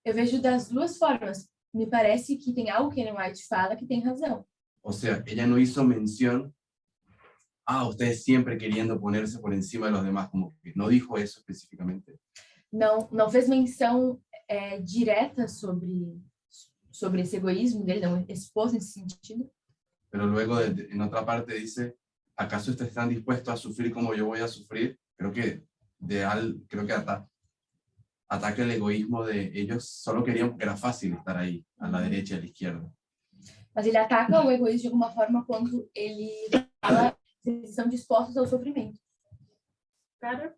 Speaker 2: Eu vejo das duas formas. Me parece que tem algo que Ellen White fala que tem razão.
Speaker 9: O sea, ella no hizo mención ustedes siempre queriendo ponerse por encima de los demás, como que no dijo eso específicamente.
Speaker 2: Não fez menção direta sobre ese egoísmo dele, não expôs nesse sentido.
Speaker 9: Pero luego en otra parte dice, ¿acaso ustedes están dispuestos a sufrir como yo voy a sufrir? Creo que ataca el egoísmo de ellos, solo querían porque era fácil estar ahí, a la derecha y a la izquierda.
Speaker 2: Mas ele ataca o egoísmo de alguma forma quando ele fala que eles estão dispostos ao sofrimento.
Speaker 1: Claro.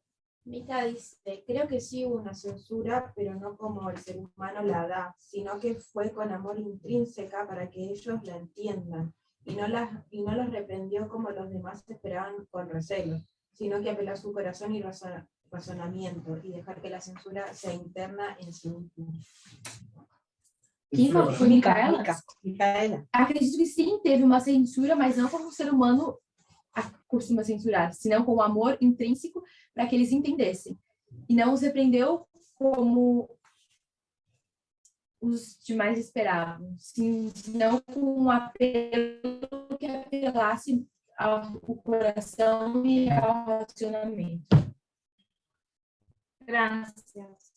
Speaker 5: Mika dice, creo que sí hubo una censura, pero no como el ser humano la da, sino que fue con amor intrínseca para que ellos la entiendan, y no los reprendió como los demás esperaban con recelo, sino que apeló a su corazón y razonamiento, y dejar que la censura sea interna en sí mismo.
Speaker 2: Quem falou? Foi Micaela?
Speaker 4: Micaela.
Speaker 2: Acredito que sim, teve uma censura, mas não como o ser humano costuma censurar, senão com o amor intrínseco para que eles entendessem. E não os repreendeu como os demais esperavam, senão com um apelo que apelasse ao coração e ao racionamento.
Speaker 1: Gracias.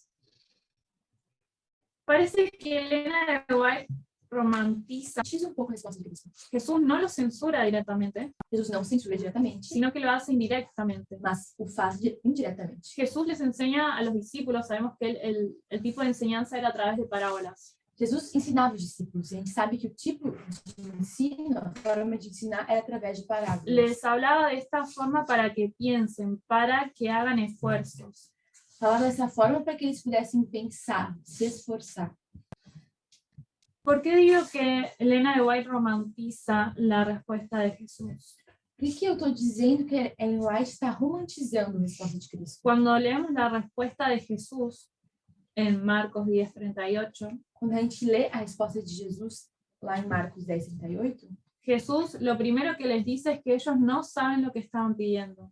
Speaker 1: Parece que Elena de White romantiza.
Speaker 2: Diz pouco a resposta de Cristo.
Speaker 1: Jesús no lo censura directamente,
Speaker 2: Jesus não censura diretamente,
Speaker 1: sino que lo hace indirectamente.
Speaker 2: mas o faz indiretamente.
Speaker 1: Jesús les enseña a los discípulos, sabemos que el tipo de enseñanza era a través de parábolas.
Speaker 2: Jesus ensinava os discípulos, e a gente sabe que o tipo de ensino, a forma de ensinar é através de parábolas.
Speaker 1: Les hablaba de esta forma para que piensen, para que hagan esfuerzos.
Speaker 2: Falava dessa forma para que eles pudessem pensar, se esforçar.
Speaker 1: ¿Por qué digo que Elena de White romantiza la respuesta de Jesús?
Speaker 2: Por que eu estou dizendo que Ellen White está romantizando a resposta de Cristo?
Speaker 1: Cuando leemos la respuesta de Jesús en Marcos 10:38,
Speaker 2: quando a gente lê a resposta de Jesus lá em Marcos 10:38,
Speaker 1: Jesús lo primero que les dice es que ellos no saben lo que estaban pidiendo.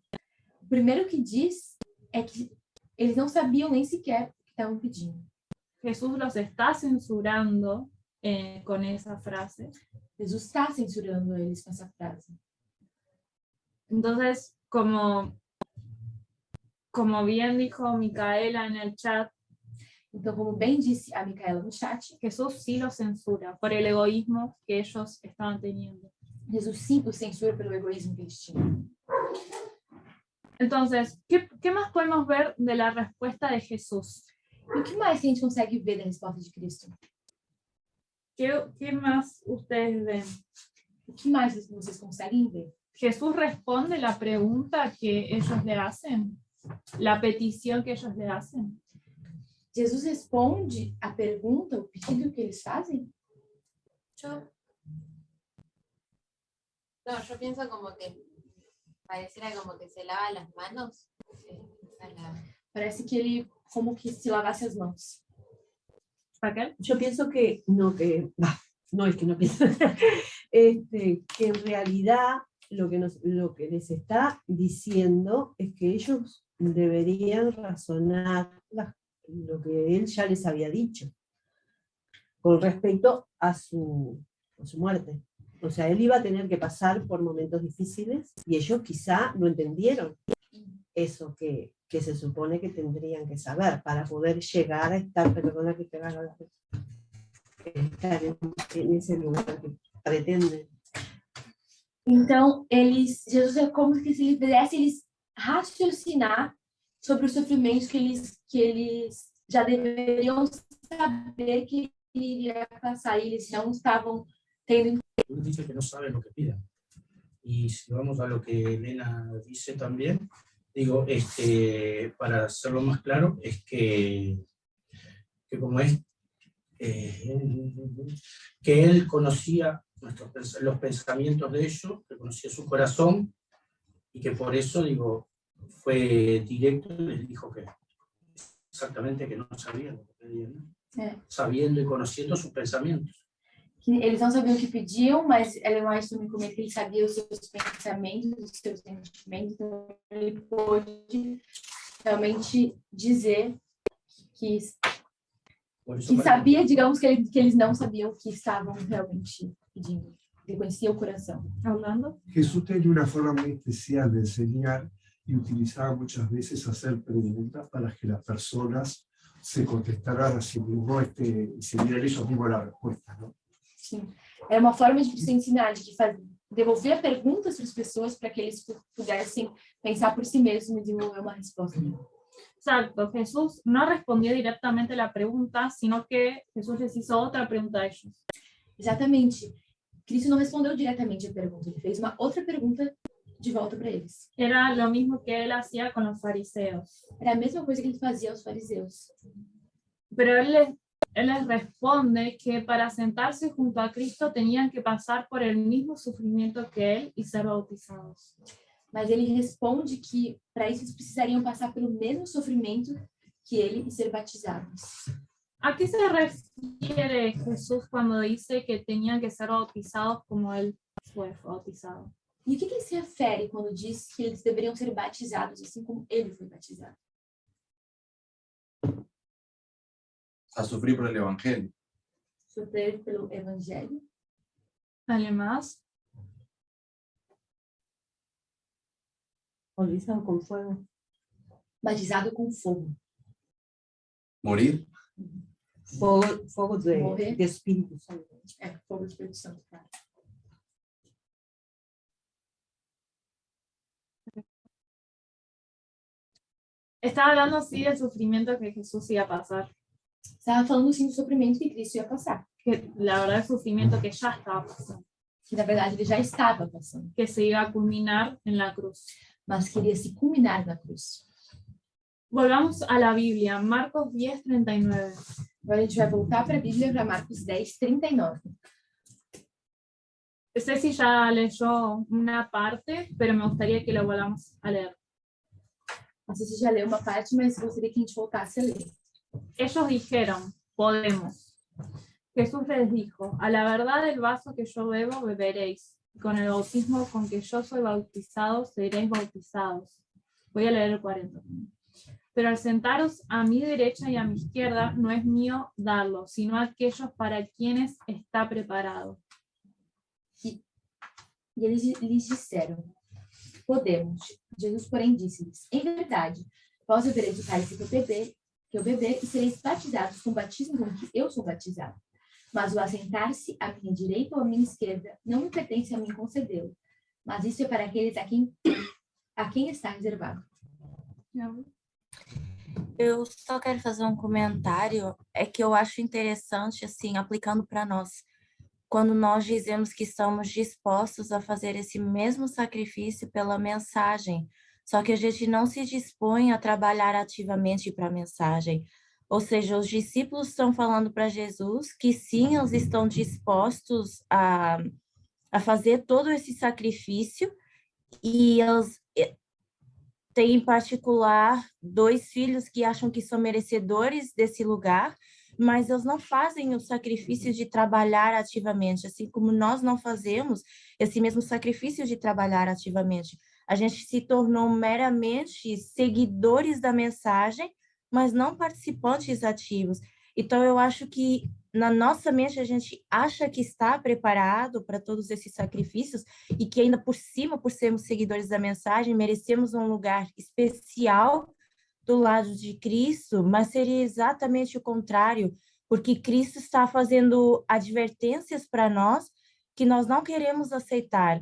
Speaker 2: O primeiro que diz é que eles não sabiam nem sequer o que estavam pedindo.
Speaker 1: Jesús los está censurando con esa frase.
Speaker 2: Jesus está censurando eles com essa frase.
Speaker 1: Entonces, como bien dijo Micaela en el chat,
Speaker 2: então, como bem disse a Micaela no chat,
Speaker 1: Jesús sí los censura por el egoísmo que ellos estaban teniendo.
Speaker 2: Jesus sim os censura pelo egoísmo que eles tinham.
Speaker 1: Entonces, ¿qué más podemos ver de la respuesta de Jesús?
Speaker 2: E o que mais que a gente consegue ver da resposta de Cristo?
Speaker 1: ¿Qué más ustedes ven?
Speaker 2: O que mais vocês conseguem ver?
Speaker 1: Jesús responde la pregunta que ellos le hacen, la petición que ellos le hacen.
Speaker 2: Jesus responde a pergunta, o pedido que eles fazem?
Speaker 5: Yo pienso como que pareciera como que se lava las manos.
Speaker 2: Parece que ele como que se lavasse as mãos.
Speaker 1: Raquel?
Speaker 4: Yo pienso que no es que no pienso, que en realidad lo que les está diciendo es que ellos deberían razonar lo que él ya les había dicho con respecto a su muerte. O sea, él iba a tener que pasar por momentos difíciles y ellos quizá no entendieron eso que se supone que tendrían que saber para poder llegar a estar, perdona que te haga la estar en ese lugar que pretenden.
Speaker 2: Então, Jesus é como se ele fizesse eles raciocinar sobre os sofrimentos que eles já deveriam saber que iria passar, e eles não estavam tendo.
Speaker 8: Dice que no saben lo que piden. Y si vamos a lo que Elena dice también, digo, para hacerlo más claro, es que como es, que él conocía los pensamientos de ellos, que conocía su corazón, y que por eso, digo, fue directo y les dijo que exactamente que no sabían lo que pedían, ¿no? Sabiendo y conociendo sus pensamientos.
Speaker 2: Que eles não sabiam o que pediam, mas Ellen White também comenta que ele sabia os seus pensamentos, os seus sentimentos, então ele pôde realmente dizer que sabia, digamos, que eles não sabiam o que estavam realmente pedindo. Ele conhecia o coração.
Speaker 1: Hablando.
Speaker 6: Jesús tenía una forma muy especial de enseñar y utilizaba muchas veces hacer preguntas para que las personas se contestaran a sí mismos y se dieran ellos mismos la respuesta, ¿no?
Speaker 2: Sim. Era uma forma de ensinar, de devolver perguntas para as pessoas para que eles pudessem pensar por si mesmos e desenvolver uma resposta.
Speaker 1: Exacto, Jesús no respondió directamente a la pregunta, sino que Jesús les hizo otra pregunta a ellos.
Speaker 2: Exatamente. Cristo não respondeu diretamente a pergunta, ele fez uma outra pergunta de volta para eles.
Speaker 1: Era lo mismo que él hacía con los fariseos.
Speaker 2: Era a mesma coisa que ele fazia aos fariseus.
Speaker 1: Pero él les responde que para sentarse junto a Cristo tenían que pasar por el mismo sufrimiento que él y ser bautizados.
Speaker 2: Mas ele responde que para isso eles precisariam passar pelo mesmo sofrimento que ele e ser batizados.
Speaker 1: ¿A qué se refiere Jesús cuando dice que tenían que ser bautizados como él fue bautizado?
Speaker 2: E o que ele se refere quando diz que eles deveriam ser batizados assim como ele foi batizado?
Speaker 9: A sufrir por el evangelio.
Speaker 2: Sofrer pelo evangelho.
Speaker 1: ¿Alguien más?
Speaker 4: Bautizado con fuego.
Speaker 2: Batizado com fogo.
Speaker 9: Morir.
Speaker 4: Fuego
Speaker 2: Morrer.
Speaker 4: de Espíritu Santo.
Speaker 2: É, fogo do Espírito Santo, cara.
Speaker 1: Estaba hablando así del sufrimiento que Jesús iba a pasar.
Speaker 2: Estava falando sim do sofrimento que Cristo ia passar.
Speaker 1: Que la verdad el sufrimiento que ya estaba pasando.
Speaker 2: Que na verdade ele já estava passando.
Speaker 1: Que se iba a culminar en la cruz.
Speaker 2: Mas queria se culminar na cruz.
Speaker 1: Volvamos a la Biblia, Marcos 10:39.
Speaker 2: Agora a gente vai voltar para a Bíblia, para Marcos 10:39.
Speaker 1: No sé si ya leyó una parte, pero me gustaría que lo volvamos a leer.
Speaker 2: Não sei se já leu uma parte, mas gostaria que a gente voltasse a ler.
Speaker 1: Ellos dijeron, podemos. Jesús les dijo, a la verdad del vaso que yo bebo, beberéis. Y con el bautismo con que yo soy bautizado, seréis bautizados. Voy a leer el 40. Pero al sentaros a mi derecha y a mi izquierda, no es mío darlo, sino aquellos para quienes está preparado.
Speaker 2: E eles lhes disseram, podemos. Jesus, porém, disse-lhes, em verdade, vós bebereis o cálice que eu beber e sereis batizados com o batismo com que eu sou batizado. Mas o assentar-se à minha direita ou à minha esquerda não me pertence a mim concedê-lo, mas isso é para aqueles a quem está reservado.
Speaker 11: Eu só quero fazer um comentário, é que eu acho interessante, assim, aplicando para nós. Quando nós dizemos que estamos dispostos a fazer esse mesmo sacrifício pela mensagem, só que a gente não se dispõe a trabalhar ativamente para a mensagem. Ou seja, os discípulos estão falando para Jesus que sim, eles estão dispostos a fazer todo esse sacrifício, e eles têm, em particular, 2 filhos que acham que são merecedores desse lugar, mas eles não fazem o sacrifício de trabalhar ativamente, assim como nós não fazemos esse mesmo sacrifício de trabalhar ativamente. A gente se tornou meramente seguidores da mensagem, mas não participantes ativos. Então, eu acho que na nossa mente a gente acha que está preparado para todos esses sacrifícios e que ainda por cima, por sermos seguidores da mensagem, merecemos um lugar especial do lado de Cristo, mas seria exatamente o contrário, porque Cristo está fazendo advertências para nós que nós não queremos aceitar.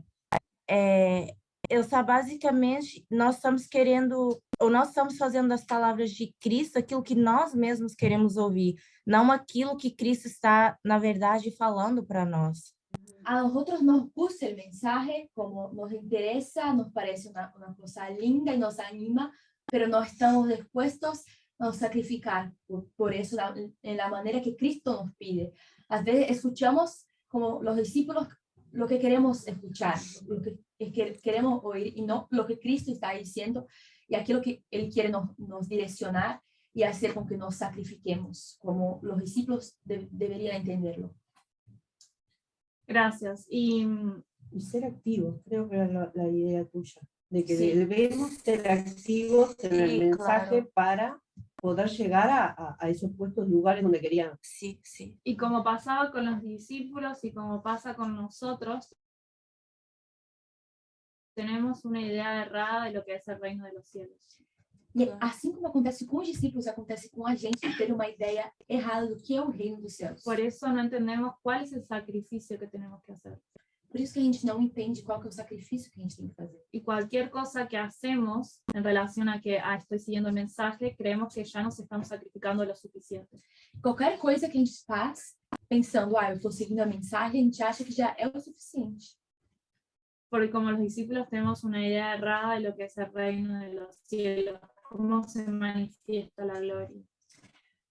Speaker 11: Basicamente, nós estamos querendo, ou nós estamos fazendo das palavras de Cristo aquilo que nós mesmos queremos ouvir, não aquilo que Cristo está, na verdade, falando para nós.
Speaker 2: A nosotros nos gusta el mensaje, como nos interesa, nos parece una cosa linda y nos anima, pero no estamos dispuestos a sacrificar por eso en la manera que Cristo nos pide. A veces escuchamos como los discípulos lo que queremos escuchar, lo que queremos oír y no lo que Cristo está diciendo y aquello que Él quiere nos direccionar y hacer con que nos sacrifiquemos, como los discípulos deberían entenderlo.
Speaker 1: Gracias. Y
Speaker 4: ser activos, creo que era la idea tuya, de que
Speaker 2: Sí.
Speaker 4: debemos ser activos en el mensaje,
Speaker 11: claro.
Speaker 4: para poder llegar a esos puestos, lugares donde querían.
Speaker 11: Sí, sí.
Speaker 1: Y como pasaba con los discípulos y como pasa con nosotros, tenemos una idea errada de lo que es el reino de los cielos.
Speaker 2: E assim como acontece com os discípulos, acontece com a gente que ter uma ideia errada do que é o reino dos céus.
Speaker 1: Por eso no entendemos cuál es el sacrificio que tenemos que hacer.
Speaker 2: Por isso que a gente não entende qual que é o sacrifício que a gente tem que fazer.
Speaker 1: Y cualquier cosa que hacemos en relación a que estoy siguiendo el mensaje, creemos que ya nos estamos sacrificando lo suficiente.
Speaker 2: Qualquer coisa que a gente faz pensando, eu estou seguindo a mensagem, a gente acha que já é o suficiente.
Speaker 1: porque como los discípulos tenemos una idea errada de lo que es el reino de los cielos, cómo se manifiesta la gloria.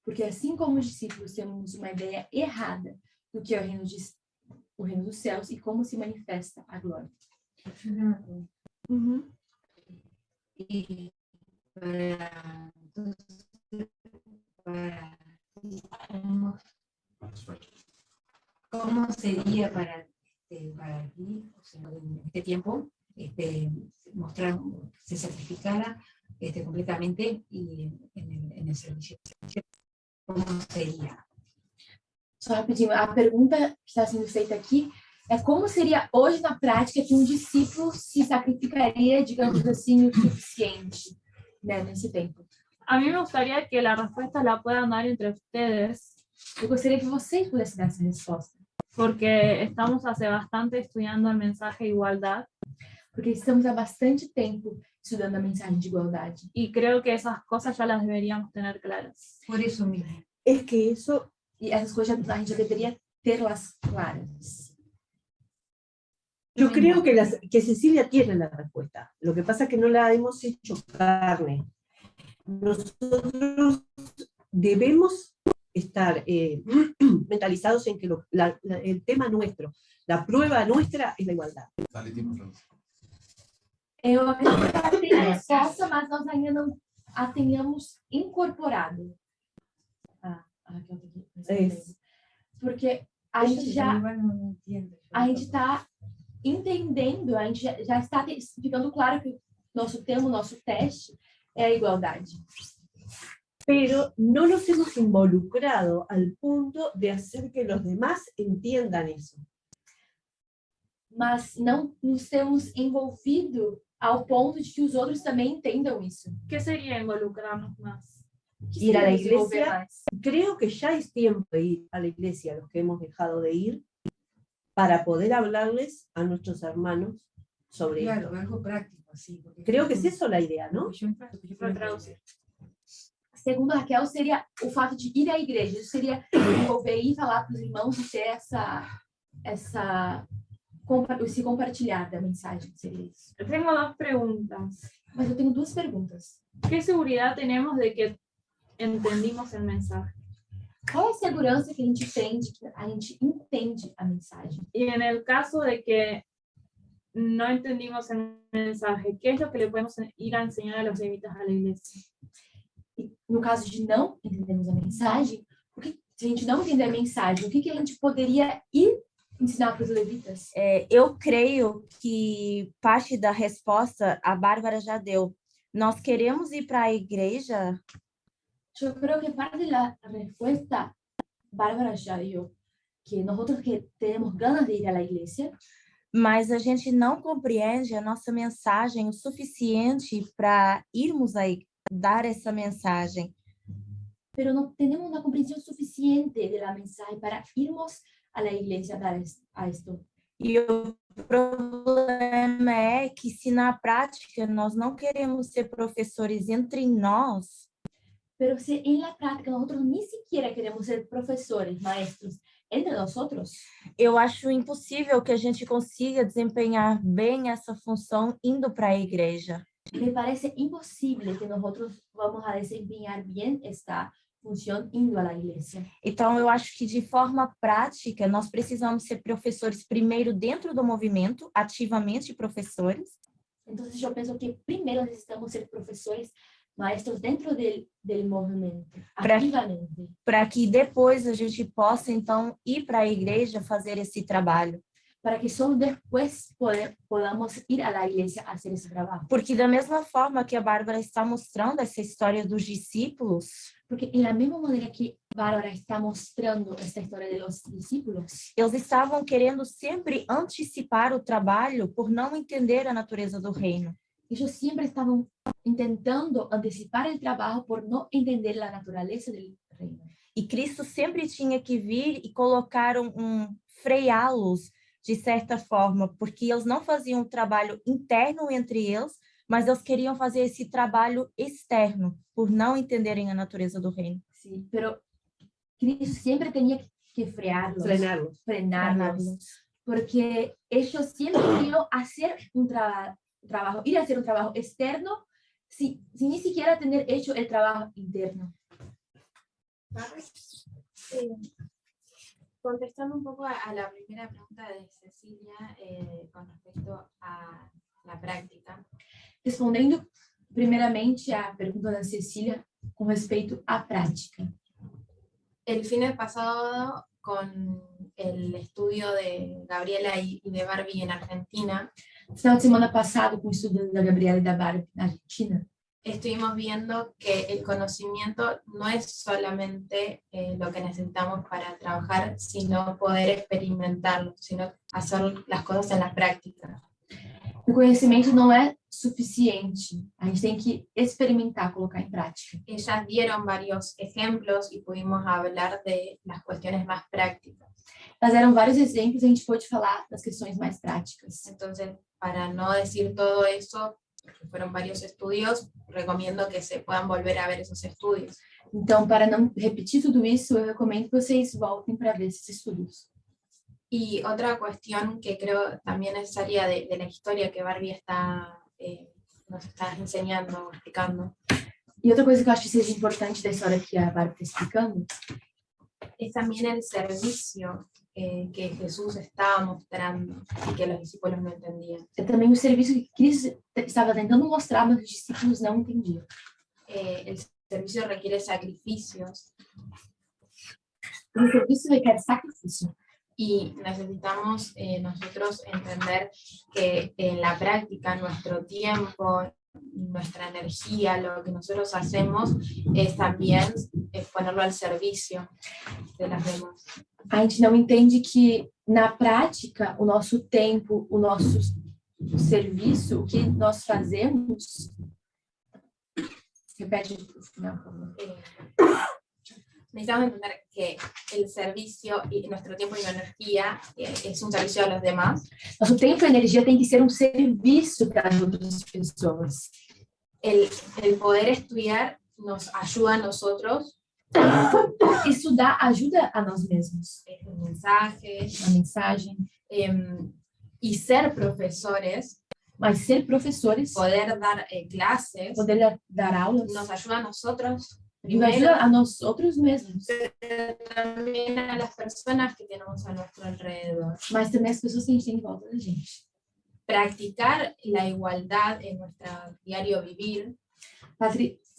Speaker 2: Porque assim como os discípulos temos uma ideia errada do que é o reino dos céus e como se manifesta a glória.
Speaker 10: Y ¿cómo sería para aquí, o sea, en este tiempo, mostrar, se sacrificara completamente y en el servicio? ¿Cómo sería?
Speaker 2: Só rapidinho, a pergunta que está sendo feita aqui é como seria hoje na prática que um discípulo se sacrificaria, digamos assim, o suficiente, né, nesse tempo.
Speaker 1: A mí me gustaría que la respuesta la puedan dar entre ustedes,
Speaker 2: Eu gostaria que vocês pudessem dar essa resposta,
Speaker 1: porque estamos hace bastante estudiando el mensaje de igualdad
Speaker 2: porque estamos há bastante tempo estudando a mensagem de igualdade.
Speaker 1: y creo que esas cosas ya las deberíamos tener claras.
Speaker 10: Por eso mismo.
Speaker 4: Es que eso,
Speaker 2: E essas coisas a gente já deveria tê-las claras.
Speaker 4: yo creo que Cecilia tiene la respuesta. Lo que pasa es que no la hemos hecho carne. Nosotros debemos estar mentalizados en que el tema nuestro, la prueba nuestra es la igualdad.
Speaker 2: Eu acredito que ela tem a resposta, mas nós ainda não a tenhamos incorporado. Porque a gente está entendendo, a gente já está ficando claro que nosso tema, nosso teste é a igualdade.
Speaker 4: Pero no nos hemos involucrado al punto de hacer que los demás entiendan eso.
Speaker 2: Mas não nos temos envolvido ao ponto de que os outros também entendam isso.
Speaker 1: ¿Qué sería involucrarnos más?
Speaker 2: Ir a la iglesia.
Speaker 4: Creo que ya es tiempo de ir a la iglesia, los que hemos dejado de ir, para poder hablarles a nuestros hermanos sobre
Speaker 10: Claro,
Speaker 4: esto.
Speaker 10: algo práctico, así.
Speaker 4: Creo que es eso la idea, ¿no?
Speaker 2: Segundo Raquel, seria o fato de ir à igreja. Isso seria envolver e falar para os irmãos e ter esse compartilhar da mensagem. Seria isso.
Speaker 1: Yo tengo dos preguntas.
Speaker 2: Mas eu tenho duas perguntas.
Speaker 1: ¿Qué seguridad tenemos de que entendimos el mensaje?
Speaker 2: Qual é a segurança que a gente tem de que a gente entende a mensagem?
Speaker 1: Y en el caso de que no entendimos el mensaje, ¿qué es lo que le podemos ir a enseñar a los levitas a la iglesia?
Speaker 2: E no caso de não entendermos a mensagem, se a gente não entender a mensagem, o que a gente poderia ir ensinar para os levitas?
Speaker 11: Eu creio que parte da resposta a Bárbara já deu. Nós queremos ir para a igreja.
Speaker 2: Eu creo que parte de la respuesta, Bárbara ya dio, que nosotros que tenemos ganas de ir a la iglesia,
Speaker 11: mas a gente não compreende a nossa mensagem o suficiente para irmos aí dar essa mensagem.
Speaker 2: pero no tenemos una comprensión suficiente de la mensaje para irnos a la iglesia a dar a esto.
Speaker 11: E o problema é que se na prática nós não queremos ser professores entre nós,
Speaker 2: Pero si en la práctica nosotros ni siquiera queremos ser profesores, maestros entre nosotros,
Speaker 11: eu acho impossível que a gente consiga desempenhar bem essa função indo para a igreja.
Speaker 2: me parece imposible que nosotros vamos a desempeñar bien esta función indo a la iglesia.
Speaker 11: Então, eu acho que de forma prática, nós precisamos ser professores primeiro dentro do movimento, ativamente professores.
Speaker 2: Entonces yo pienso que primero necesitamos ser profesores, maestros dentro del movimento, ativamente.
Speaker 11: Para que depois a gente possa, então, ir para a igreja fazer esse trabalho.
Speaker 2: Para que solo después podamos ir a la iglesia a hacer ese trabajo.
Speaker 11: Porque da mesma forma que a Bárbara está mostrando essa história dos discípulos,
Speaker 2: porque en la misma manera que Bárbara está mostrando esta historia de los discípulos,
Speaker 11: eles estavam querendo sempre antecipar o trabalho por não entender a natureza do reino.
Speaker 2: Ellos siempre estaban intentando anticipar el trabajo por no entender la naturaleza del reino.
Speaker 11: E Cristo sempre tinha que vir e colocar freá-los de certa forma, porque eles não faziam um trabalho interno entre eles, mas eles queriam fazer esse trabalho externo, por não entenderem a natureza do reino.
Speaker 2: Sí, pero Cristo siempre tenía que frenarlos, porque ellos siempre querían hacer un trabajo, ir a hacer un trabajo externo sin ni siquiera tener hecho el trabajo interno.
Speaker 5: Contestando un poco a la primera pregunta de Cecilia con respecto a la práctica.
Speaker 2: Respondendo primeiramente à pergunta da Cecília com respeito à prática.
Speaker 5: El fin pasado, con el estudio de Gabriela y de Barbie en Argentina,
Speaker 2: No final de semana passado, com o estudo da Gabriela e da Barbie na Argentina,
Speaker 5: estuvimos viendo que el conocimiento no es solamente lo que necesitamos para trabajar, sino poder experimentarlo, sino hacer las cosas en la práctica.
Speaker 2: o conhecimento não é suficiente. A gente tem que experimentar, colocar em prática.
Speaker 5: Ellas dieron varios ejemplos y pudimos hablar de las cuestiones más prácticas.
Speaker 2: Elas deram vários exemplos e a gente pôde falar das questões mais práticas.
Speaker 5: Entonces, para no decir todo eso, porque fueron varios estudios, recomiendo que se puedan volver a ver esos estudios.
Speaker 2: Então, para não repetir tudo isso, eu recomendo que vocês voltem para ver esses estudos.
Speaker 5: Y otra cuestión que creo también necesaria de la historia que Barbie nos está enseñando, explicando,
Speaker 2: E outra coisa que eu acho que seja importante da história que a Barbie está explicando
Speaker 5: es también el servicio que Jesús estaba mostrando y que los discípulos no entendían.
Speaker 2: é também o serviço que Cristo estava tentando mostrar, mas os discípulos não entendiam.
Speaker 5: El servicio requiere sacrificios
Speaker 2: O serviço requer sacrifício.
Speaker 5: y necesitamos nosotros entender que en la práctica nuestro tiempo, nuestra energía, lo que nosotros hacemos es también ponerlo al servicio de las demás.
Speaker 2: A gente não entende que, na prática, o nosso tempo, o nosso serviço, o que nós fazemos... Repete o final, por favor.
Speaker 5: Necesitamos entender que el servicio y nuestro tiempo y energía es un servicio a los demás.
Speaker 2: Nosso tempo e energia tem que ser um serviço para as outras pessoas.
Speaker 5: El poder estudiar nos ayuda a nosotros.
Speaker 2: Estudar ajuda a nós mesmos.
Speaker 5: Mensajes.
Speaker 2: A mensagem.
Speaker 5: Y ser profesores.
Speaker 2: Mas ser professores.
Speaker 5: Poder dar clases.
Speaker 2: Poder dar aulas.
Speaker 5: Nos ayuda a nosotros.
Speaker 2: Nos ajuda a nós outros mesmos.
Speaker 5: Pero también a las personas que tenemos a nuestro alrededor.
Speaker 2: Mas também as pessoas que a gente tem em volta da gente.
Speaker 5: Practicar la igualdad en nuestro diario vivir.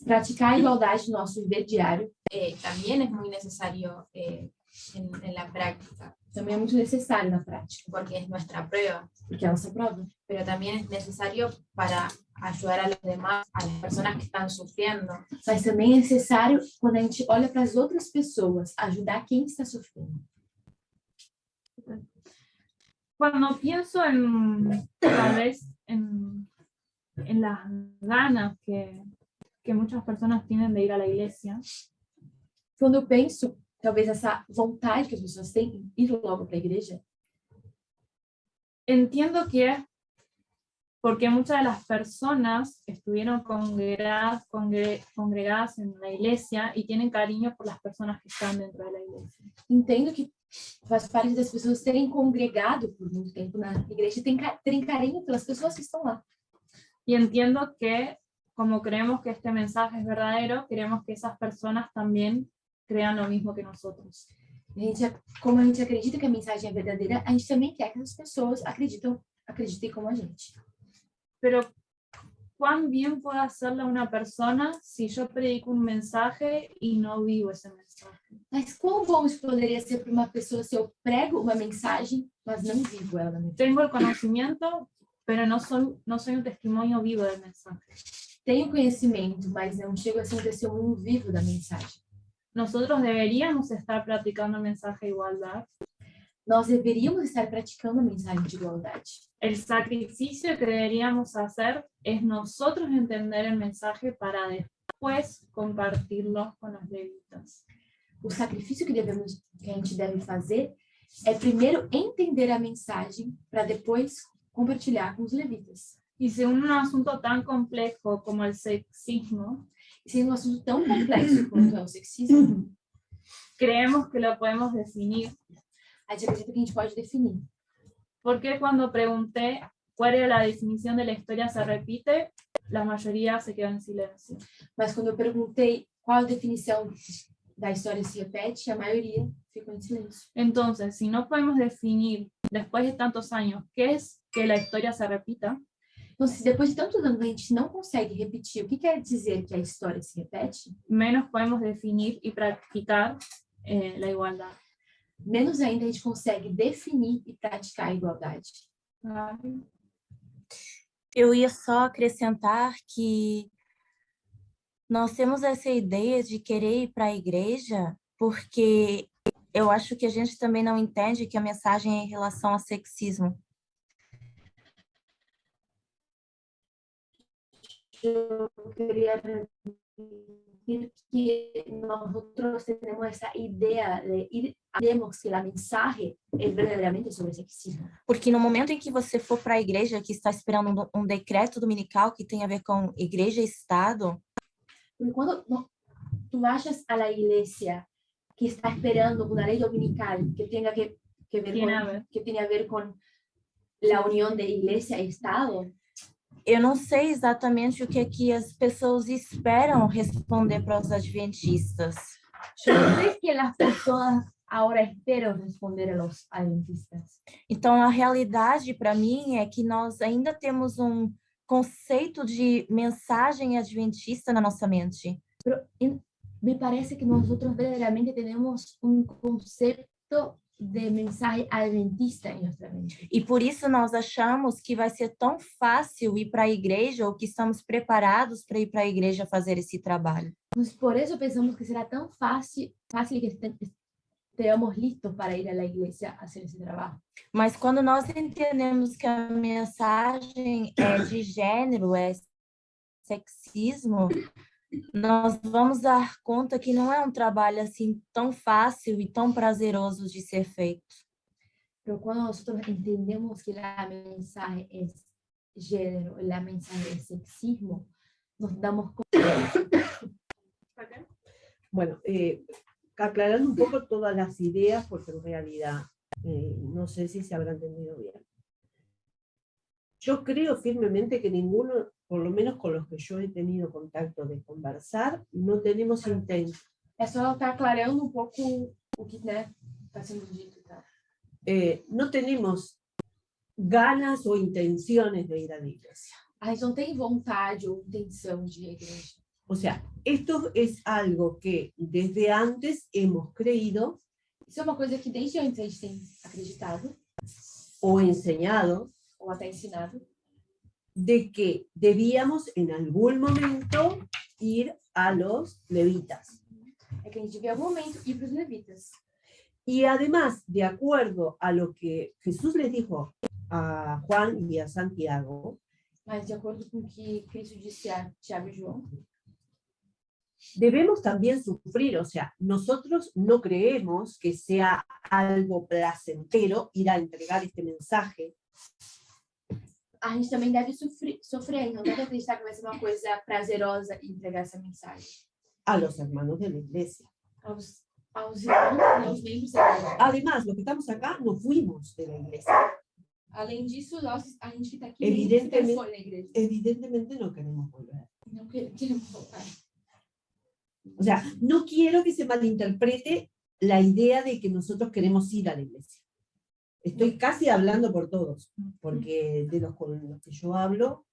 Speaker 2: Praticar a igualdade no nosso viver diário.
Speaker 5: También es muy necesario en la práctica.
Speaker 2: Também é muito necessário na prática.
Speaker 5: Porque es nuestra prueba.
Speaker 2: Porque é a nossa prova.
Speaker 5: Pero también es necesario para ayudar a los demás, a las personas que están sufriendo.
Speaker 2: Mas também é necessário quando a gente olha para as outras pessoas, ajudar quem está sofrendo.
Speaker 1: Cuando pienso tal vez en las ganas que muchas personas tienen de ir a la iglesia,
Speaker 2: quando eu penso, talvez essa vontade que as pessoas têm em ir logo para a igreja,
Speaker 1: entiendo que es porque muchas de las personas estuvieron congregadas en la iglesia y tienen cariño por las personas que están dentro de la iglesia.
Speaker 2: Entendo que faz parte das pessoas terem congregado por muito tempo na igreja e terem carinho pelas pessoas que estão lá.
Speaker 1: Y entiendo que, como creemos que este mensaje es verdadero, queremos que esas personas también crean lo mismo que nosotros.
Speaker 2: Como a gente acredita que a mensagem é verdadeira, a gente também quer que as pessoas acreditem como a gente.
Speaker 1: Pero, ¿cuán bien puede hacerle a una persona si yo predico un mensaje y no vivo ese mensaje?
Speaker 2: Mas quão bom isso poderia ser para uma pessoa se eu prego uma mensagem, mas não vivo ela?
Speaker 1: Tengo el conocimiento, pero no soy un testimonio vivo del mensaje.
Speaker 2: Tenho conhecimento, mas não chego a ser um testemunho vivo da mensagem.
Speaker 1: Nosotros deberíamos estar practicando el mensaje de igualdad.
Speaker 2: Nós deveríamos estar praticando a mensagem de igualdade.
Speaker 1: El sacrificio que deberíamos hacer es nosotros entender el mensaje para después compartirlo con los levitas.
Speaker 2: O sacrifício que a gente deve fazer é primeiro entender a mensagem para depois compartilhar com os levitas.
Speaker 1: Y según un asunto tan complejo como el sexismo,
Speaker 2: sendo um assunto tão complexo quanto é o sexismo,
Speaker 1: creemos que lo podemos definir.
Speaker 2: A gente acredita que a gente pode definir
Speaker 1: Porque cuando pregunté cuál era la definición de la historia se repite, la mayoría se quedó en silencio.
Speaker 2: Mas quando eu perguntei qual a definição da história se repete, a maioria ficou em silêncio.
Speaker 1: Entonces, si no podemos definir, después de tantos años, qué es que la historia se repita,
Speaker 2: Então, se depois de tantos anos a gente não consegue repetir o que quer dizer que a história se repete,
Speaker 1: menos podemos definir y practicar la igualdad.
Speaker 2: menos ainda a gente consegue definir e praticar a igualdade.
Speaker 11: Eu ia só acrescentar que nós temos essa ideia de querer ir para a igreja porque eu acho que a gente também não entende que a mensagem é em relação ao sexismo.
Speaker 2: Eu queria decir que nosotros tenemos esa idea de ir, vemos que la mensaje es verdaderamente sobre sexismo.
Speaker 11: Porque no momento em que você for para a igreja que está esperando um decreto dominical que tem a ver com igreja e Estado,
Speaker 2: porque quando tú vayas a la iglesia que está esperando una ley dominical que tenga que ver con, que tenga a ver con la unión de iglesia y Estado,
Speaker 11: eu não sei exatamente o que é que as pessoas esperam responder para os adventistas.
Speaker 2: yo no sé que las personas ahora esperan responder a los adventistas.
Speaker 11: Então, a realidade para mim é que nós ainda temos um conceito de mensagem adventista na nossa mente.
Speaker 2: Pero me parece que nosotros verdaderamente tenemos un concepto de mensaje adventista en nuestra mente.
Speaker 11: E por isso nós achamos que vai ser tão fácil ir para a igreja ou que estamos preparados para ir para a igreja fazer esse trabalho.
Speaker 2: Pues por eso pensamos que será tan fácil que estemos listos para ir a la iglesia a hacer ese trabajo.
Speaker 11: Mas quando nós entendemos que a mensagem é de gênero, é sexismo, nós vamos dar conta que não é um trabalho assim tão fácil e tão prazeroso de ser feito.
Speaker 2: Pero cuando nosotros entendemos que la mensaje es género, la mensaje es sexismo, nos damos cuenta.
Speaker 4: Bueno, aclarando un poco todas las ideas, porque en realidad no sé si se habrá entendido bien. Yo creo firmemente que ninguno, por lo menos con los que yo he tenido contacto de conversar, no tenemos intención.
Speaker 2: É só estar aclarando um pouco o que está sendo dito. Tá?
Speaker 4: No tenemos ganas o intenciones de ir a la iglesia.
Speaker 2: A gente não tem vontade ou intenção de ir à igreja.
Speaker 4: O sea, esto es algo que desde antes hemos creído.
Speaker 2: Isso é uma coisa que desde antes a gente tem acreditado.
Speaker 4: O enseñado.
Speaker 2: O até ensinado.
Speaker 4: De que debíamos en algún momento ir a los levitas.
Speaker 2: É que a gente devia em algum momento ir para os levitas.
Speaker 4: Y además, de acuerdo a lo que Jesús les dijo a Juan y a Santiago,
Speaker 2: mas de acordo com o que Cristo disse a Tiago e João,
Speaker 4: debemos también sufrir, o sea, nosotros no creemos que sea algo placentero ir a entregar este mensaje.
Speaker 2: A gente também deve sofrer, não deve acreditar que vai ser uma coisa prazerosa entregar essa mensagem.
Speaker 4: A los hermanos de la iglesia.
Speaker 2: Aos irmãos, aos membros da igreja.
Speaker 4: Además, los que estamos acá no fuimos de la iglesia.
Speaker 2: Além disso, a gente que está aqui
Speaker 4: Evidentemente,
Speaker 2: foi na igreja.
Speaker 4: Evidentemente no queremos volver.
Speaker 2: Não queremos voltar.
Speaker 4: O sea, no quiero que se malinterprete la idea de que nosotros queremos ir a la iglesia. Estoy casi hablando por todos, porque de los con los que yo hablo...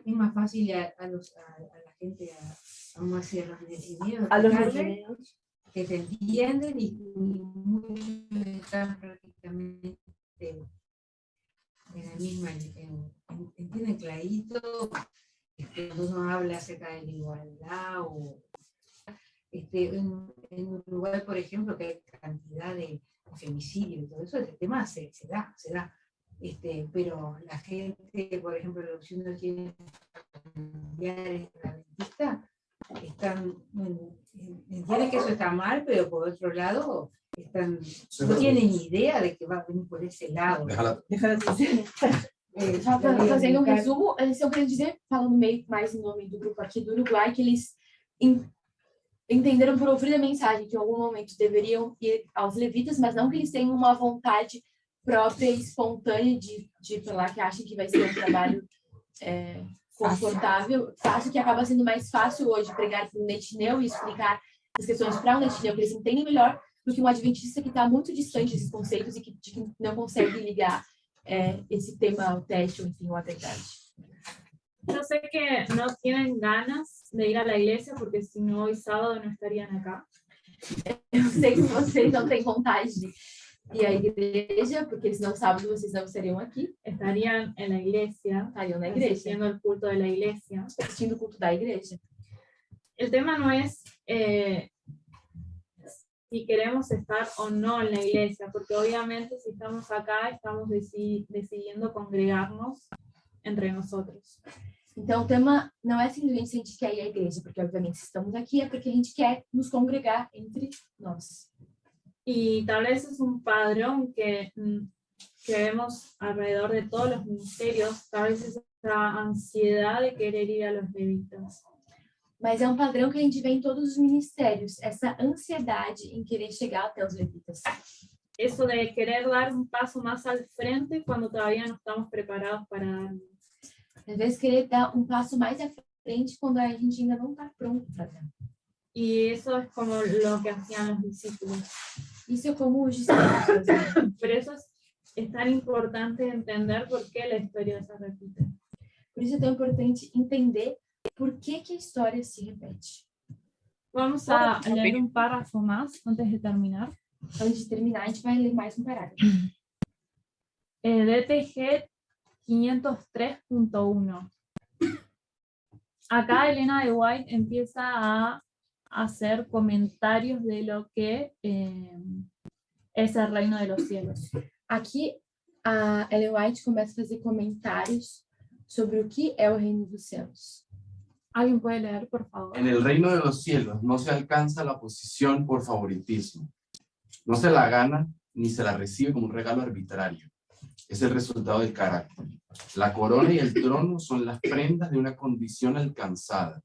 Speaker 10: Es más fácil a la gente, vamos a decir,
Speaker 4: a los necineos,
Speaker 10: que te entienden y muchos están prácticamente en la misma, entienden clarito, uno habla acerca de la igualdad, o en Uruguay, por ejemplo, que hay cantidad de femicidios y todo eso, este tema se da. Pero la gente, por ejemplo, la opción de tiene familiares adventistas, entienden que eso está mal, pero por otro lado, no tienen idea de que va a venir por esse lado.
Speaker 2: Só fazendo um resumo, eles estão querendo dizer, falando meio mais em nome do grupo aqui do Uruguai, que eles entenderam por ouvir a mensagem que em algum momento deveriam ir aos levitas, mas não que eles tenham uma vontade própria e espontânea de ir para lá, que acha que vai ser um trabalho confortável, fácil, que acaba sendo mais fácil hoje pregar para um netineu e explicar as questões para um netineu, que eles entendem melhor do que um adventista que está muito distante desses conceitos e que não consegue ligar esse tema ao teste, ou enfim, ou à verdade.
Speaker 1: Yo sé que no tienen ganas de ir a la iglesia porque si no hoy sábado no estarían acá.
Speaker 2: Eu sei que vocês não têm vontade de ir à igreja, porque senão sábado vocês não estariam aqui.
Speaker 1: Estarían en la iglesia,
Speaker 2: Estariam na igreja,
Speaker 1: asistiendo al culto de la iglesia.
Speaker 2: assistindo o culto da igreja.
Speaker 1: El tema no es si queremos estar o no en la iglesia, porque obviamente si estamos acá estamos decidiendo congregarnos entre nosotros.
Speaker 2: Então, o tema não é simplesmente se a gente quer ir à igreja, porque obviamente se estamos aqui é porque a gente quer nos congregar entre nós.
Speaker 1: Y tal vez es un padrón que vemos alrededor de todos los ministerios, tal vez esa ansiedad de querer ir a los levitas.
Speaker 2: Mas é um padrão que a gente vê em todos os ministérios, essa ansiedade em querer chegar até os levitas.
Speaker 1: Eso de querer dar un paso más al frente cuando todavía no estamos preparados para darlo.
Speaker 2: Às vezes querer dar um passo mais à frente quando a gente ainda não está pronto para dar.
Speaker 1: Y eso es como lo que hacían los discípulos.
Speaker 2: Isso é como os discípulos faziam.
Speaker 1: Por eso es tan importante entender por qué la historia se repite.
Speaker 2: Por isso é tão importante entender por que a história se repete.
Speaker 1: Vamos a leer un párrafo más antes de terminar.
Speaker 2: Antes de terminar, a gente vai ler mais um parágrafo.
Speaker 1: DTG 503.1. Acá Elena de White empieza a hacer comentarios de lo que es el reino de los cielos.
Speaker 2: Aqui, a Ellen White começa a fazer comentários sobre o que é o reino dos céus.
Speaker 1: ¿Alguien puede leer, por favor?
Speaker 9: En el reino de los cielos no se alcanza la posición por favoritismo. No se la gana ni se la recibe como un regalo arbitrario. Es el resultado del carácter. La corona y el trono son las prendas de una condición alcanzada.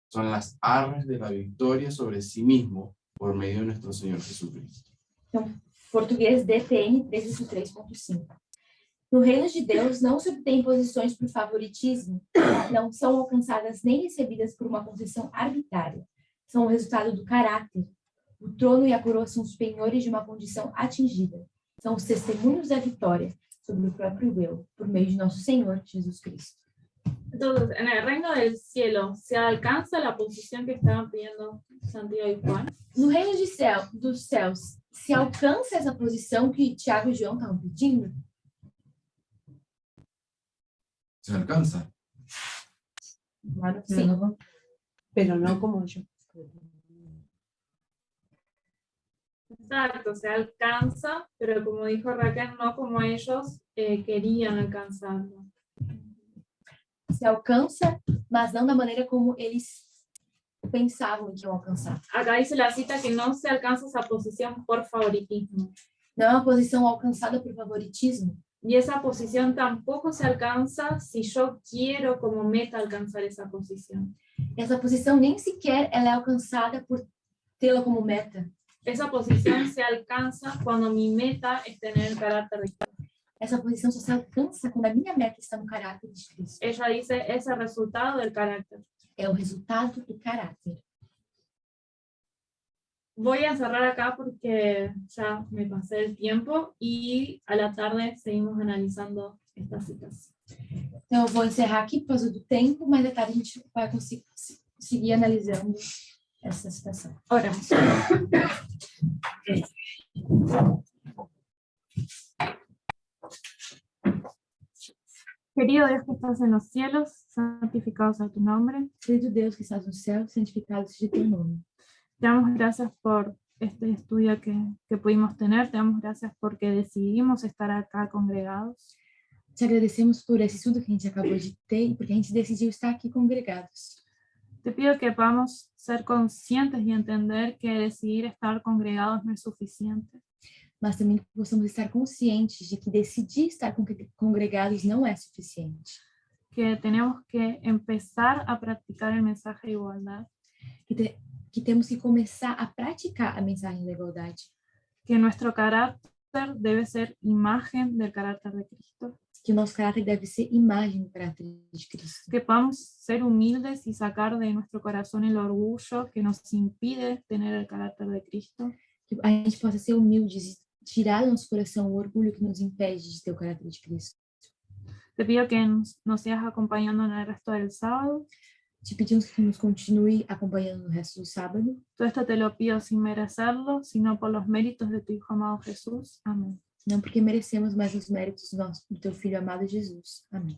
Speaker 9: Son las arras de la victoria sobre sí mismo por medio de nuestro Señor Jesucristo.
Speaker 2: Então, português DTN 3.5. No reino de Deus não se obtém posições por favoritismo, não são alcançadas nem recebidas por uma concessão arbitrária. São o resultado do caráter. O trono e a coroa são os penhores de uma condição atingida. São os testemunhos da vitória sobre o próprio eu, por meio de nosso Senhor Jesus Cristo.
Speaker 1: Entonces, en el reino del cielo, ¿se alcanza la posición que estaban pidiendo Santiago y Juan?
Speaker 2: No reino dos céus, se alcança essa posição que Tiago e João estavam pedindo?
Speaker 9: ¿Se alcanza?
Speaker 4: Claro,
Speaker 2: Sí.
Speaker 4: pero no como yo.
Speaker 1: Exacto, se alcanza, pero como dijo Raquel, no como ellos querían alcanzarlo.
Speaker 2: Se alcança, mas não da maneira como eles pensavam que iam alcançar.
Speaker 1: Acá dice la cita que no se alcanza esa posición por favoritismo.
Speaker 2: Não é uma posição alcançada por favoritismo.
Speaker 1: Y esa posición tampoco se alcanza si yo quiero como meta alcanzar esa posición.
Speaker 2: Essa posição nem sequer ela é alcançada por tê-la como meta.
Speaker 1: Esa posición se alcanza cuando mi meta es tener el carácter de Cristo.
Speaker 2: Essa posição só se alcança quando a minha meta está no caráter de Cristo.
Speaker 1: Ella dice, es el resultado del carácter.
Speaker 2: É o resultado do caráter.
Speaker 1: Voy a cerrar acá porque ya me pasé el tiempo y a la tarde seguimos analizando estas citas.
Speaker 2: Então, eu vou encerrar aqui por causa do tempo, mas à tarde a gente vai seguir analisando essa citação.
Speaker 1: Oramos. Querido Dios que estás en los cielos, santificado sea tu nombre.
Speaker 2: Querido Deus que estás no céu, santificado seja teu nome.
Speaker 1: Te damos gracias por este estudio que pudimos tener, te damos gracias porque decidimos estar acá congregados.
Speaker 2: Te agradecemos por esse estudo que a gente acabou de ter e porque a gente decidiu estar aqui congregados.
Speaker 1: Te pido que podamos ser conscientes y entender que decidir estar congregados no es suficiente.
Speaker 2: Mas também que possamos estar conscientes de que decidir estar congregados não é suficiente.
Speaker 1: Que tenemos que empezar a practicar el mensaje de igualdad.
Speaker 2: Que temos que começar a praticar a mensagem da igualdade.
Speaker 1: Que nuestro carácter debe ser imagen del carácter de Cristo.
Speaker 2: Que o nosso caráter deve ser imagem do caráter de Cristo.
Speaker 1: Que podamos ser humildes y sacar de nuestro corazón el orgullo que nos impide tener el carácter de Cristo.
Speaker 2: Que a gente possa ser humildes e tirar do nosso coração o orgulho que nos impede de ter o caráter de Cristo.
Speaker 1: Te pido que nos sigas acompañando en el resto del sábado.
Speaker 2: Te pedimos que nos continue acompanhando no resto do sábado.
Speaker 1: Todo esto te lo pido sin merecerlo, sino por los méritos de tu Hijo amado Jesús. Amén.
Speaker 2: Não porque merecemos, mas os méritos do teu Filho amado Jesus. Amém.